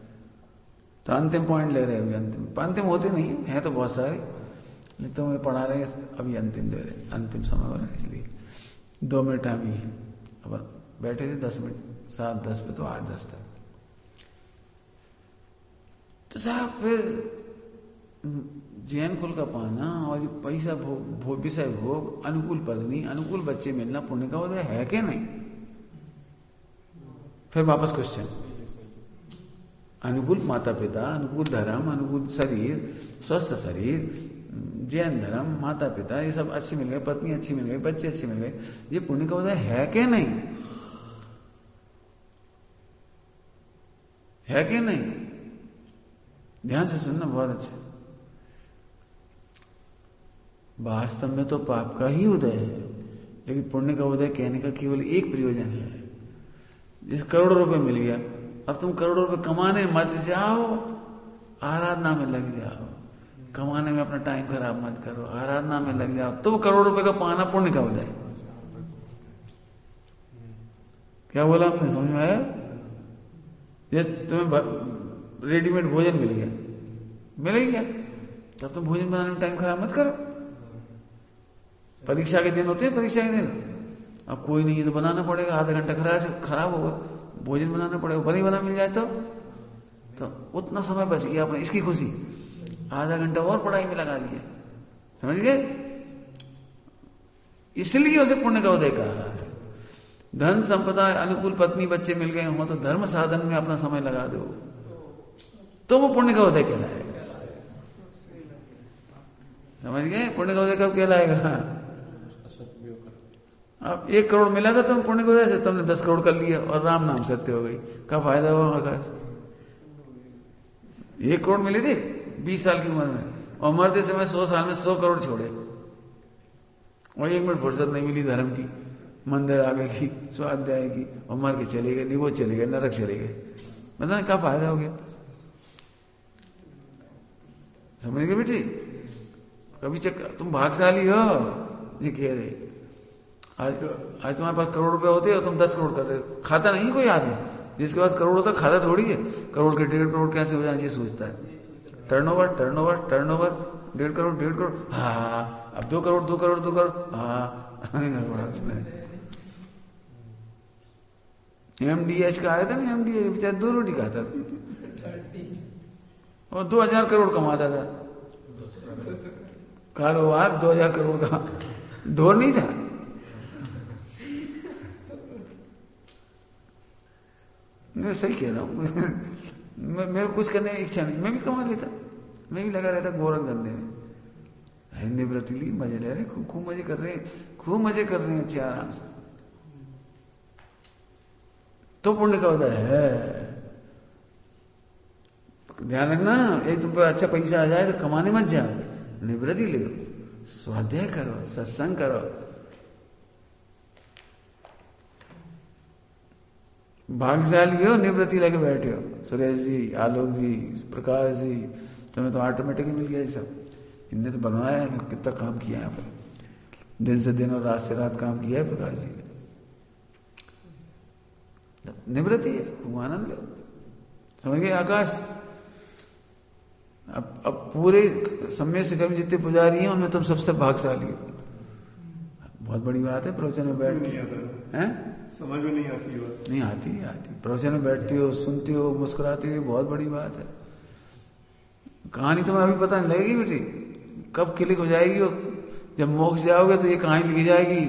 तो अंतिम पॉइंट ले रहे हैं अभी, अंतिम होते नहीं है तो बहुत सारे, लेकिन तो मैं पढ़ा रहे अभी अंतिम दे रहे, अंतिम समय हो रहा है, इसलिए 2 मिनट अभी है। अब बैठे थे 10 मिनट, 7:10 पे तो 8:10 तक। तो साहब फिर जैन कुल का पाना और ये पैसा भोग, विषय भोग, अनुकूल पत्नी, अनुकूल बच्चे मिलना पुण्य का उदय है कि नहीं? फिर वापस क्वेश्चन, अनुकूल माता पिता, अनुकूल धर्म, अनुकूल शरीर, स्वस्थ शरीर, जैन धर्म, माता पिता, ये सब अच्छे मिल गए, पत्नी अच्छी मिल गई, बच्चे अच्छे मिल गए, ये पुण्य का उदय है कि नहीं? है कि नहीं? ध्यान से सुनना, बहुत अच्छा। वास्तव में तो पाप का ही उदय है, लेकिन पुण्य का उदय कहने का केवल एक प्रयोजन है। जिस करोड़ों रुपए मिल गया, अब तुम करोड़ों रुपए कमाने मत जाओ, आराधना में लग जाओ। कमाने में अपना टाइम खराब मत करो, आराधना में लग जाओ, तो करोड़ रुपए का पाना पुण्य का उदय। क्या बोला आपने, समझ में आया? जैसे तुम्हें रेडीमेड भोजन मिल ही गया, तब तुम भोजन बनाने में टाइम खराब मत करो। परीक्षा के दिन होते हैं, परीक्षा के दिन अब कोई नहीं है तो बनाना पड़ेगा, आधा घंटा खराब होगा, भोजन बनाना पड़ेगा, बना मिल जाए तो उतना समय बच गया अपना, इसकी खुशी, आधा घंटा और पढ़ाई में लगा दिया, समझ गए? इसलिए उसे पुण्य का उदय कहा। धन संपदा, अनुकूल पत्नी, बच्चे मिल गए हो तो धर्म साधन में अपना समय लगा दो, तो वो पुण्य का उदय कहलाएगा। समझ गए? पुण्य का उदय कब कहलाएगा? अब 1 करोड़ मिला था तुम पुण्य का उदय से, तुमने 10 करोड़ कर लिया और राम नाम सत्य हो गई, क्या फायदा हुआ आकाश? 1 करोड़ मिले थे 20 साल की उम्र में, और मरते समय 100 साल में 100 करोड़ छोड़े, और 1 मिनट फुर्सत नहीं मिली धर्म की, मंदिर आगे की, स्वाध्याय की, और मर के चले गए, निवोच चले गए, नरक चले गए। पता नहीं क्या फायदा हो गया? समझ गए बेटी? कभी तुम भाग्यशाली हो, ये कह रहे। आज तुम्हारे पास करोड़ रुपए होते हो, तुम 10 करोड़ कर रहे हो। खाता नहीं कोई आदमी, जिसके पास करोड़ होता खाता थोड़ी है। करोड़ के 1.5 करोड़ कैसे हो जाए ये सोचता है। टर्नओवर 1.5 करोड़, हाँ, अब 2 करोड़, हाँ। MDH का आया था ना, MDH बेचारा 2 रोटी खाता था और 2000 करोड़ कमाता था। कारोबार 2000 करोड़ का ढोर नहीं था। मैं सही कह रहा हूं। मेरे कुछ करने की इच्छा नहीं, मैं भी कमा लेता, मैं भी लगा रहता गोरख धंधे में। निवृत्ति ली, मजे ले रहे, खूब मजे कर रहे हैं अच्छे आराम से, तो पुण्य का उदय है। ध्यान रखना, एक तुम पे अच्छा पैसा आ जाए तो कमाने मत जाओ, निवृत्ति ले लो, स्वाध्याय करो, सत्संग करो। भाग्यशाली हो, निवृत्ति लेके बैठे हो। सुरेश जी, आलोक जी, प्रकाश जी, तुम्हें तो ऑटोमेटिकली मिल गया ये सब। इनने तो बनवाया है, कितना काम किया है यहाँ पर, दिन से दिन और रात से रात काम किया है प्रकाश जी ने। निवृत्ति है, खूब आनंद लो। समझ गए आकाश? अब पूरे समय से कभी जितने पुजारी हैं उनमें तुम सबसे भाग्यशाली हो। बहुत बड़ी बात है। प्रवचन में बैठती हैं, समझ में नहीं आती बात, नहीं आती प्रवचन में बैठती हो, सुनती हो, मुस्कुराती हो, बहुत बड़ी बात है। कहानी तुम्हें अभी पता नहीं लगेगी बेटी, कब क्लिक हो जाएगी। जब मोक्ष जाओगे तो ये कहानी लिखी जाएगी,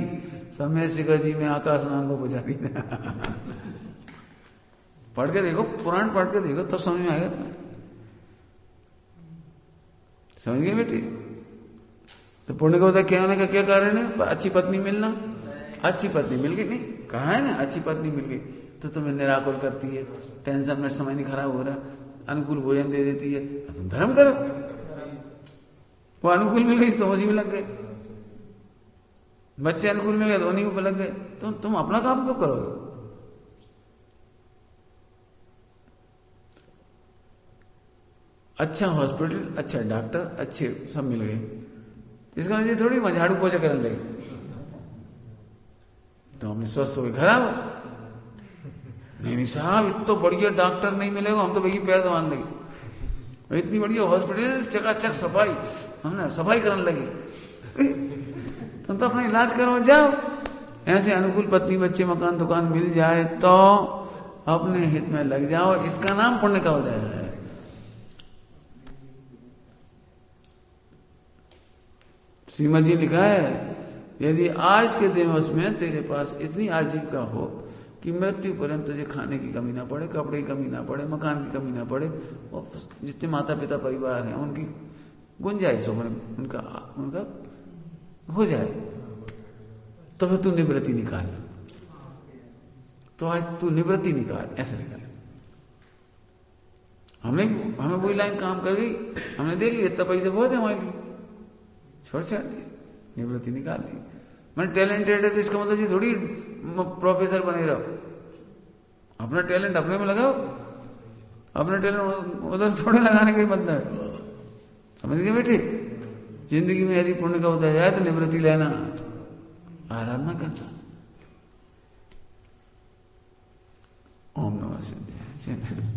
समय शिखर जी में आकाश नाम को पुजारी ने। पढ़ के देखो, पुराण पढ़ के देखो, तब समझ में आएगा तुम्हें। समझ गए बेटी? तो पुण्य का उदय क्या होने का क्या कारण है? अच्छी पत्नी मिलना। अच्छी पत्नी मिल गई, नहीं कहा है ना, अच्छी पत्नी मिल गई तो तुम्हें निराकुल करती है, टेंशन में समय नहीं खराब हो रहा, अनुकूल भोजन दे देती है, तुम धर्म करो। वो अनुकूल मिल गई तो उसी में लग गए, बच्चे अनुकूल मिल गए तो उन्हीं में लग गए, तो तुम अपना काम कब करोगे? अच्छा हॉस्पिटल, अच्छा डॉक्टर, अच्छे सब मिल गए, इसका मतलब थोड़ी झाड़ू पोछा करने लगे तो हमने स्वस्थ हो गए, घर आओ। नहीं साहब, इतना बढ़िया डॉक्टर नहीं मिलेगा, हम तो भैया पैर दबाने लगे। इतनी बढ़िया हॉस्पिटल, चकाचक सफाई, हमने सफाई करने लगे। तुम तो अपना इलाज करो, जाओ। ऐसे अनुकूल पत्नी, बच्चे, मकान, दुकान मिल जाए तो अपने हित में लग जाओ, इसका नाम पुण्य का उदय है। श्रीमद जी लिखा है, यदि आज के दिवस में तेरे पास इतनी आजीविका हो कि मृत्यु पर्यंत तुझे खाने की कमी ना पड़े, कपड़े की कमी ना पड़े, मकान की कमी ना पड़े, और जितने माता पिता परिवार हैं उनकी गुंजाइश हो, उनका हो जाए, तो फिर तू निवृत्ति निकाल। तो आज तू निवृत्ति निकाल, ऐसा निकाल। हमें वही लाइन काम कर गई, हमने देख लिया इतना पैसे बहुत है हमारे लिए, छोड़ दिया, निवृत्ति निकाल ली। मैंने टैलेंटेड है तो इसका मतलब ये थोड़ी प्रोफेसर बने रहो, अपना टैलेंट अपने में लगाओ, अपना टैलेंट उधर थोड़े लगाने का मतलब है, समझ गए बेटे। जिंदगी में यदि पुण्य का होता जाए तो निवृत्ति लेना, आराधना करना। ओम नमः शिवाय।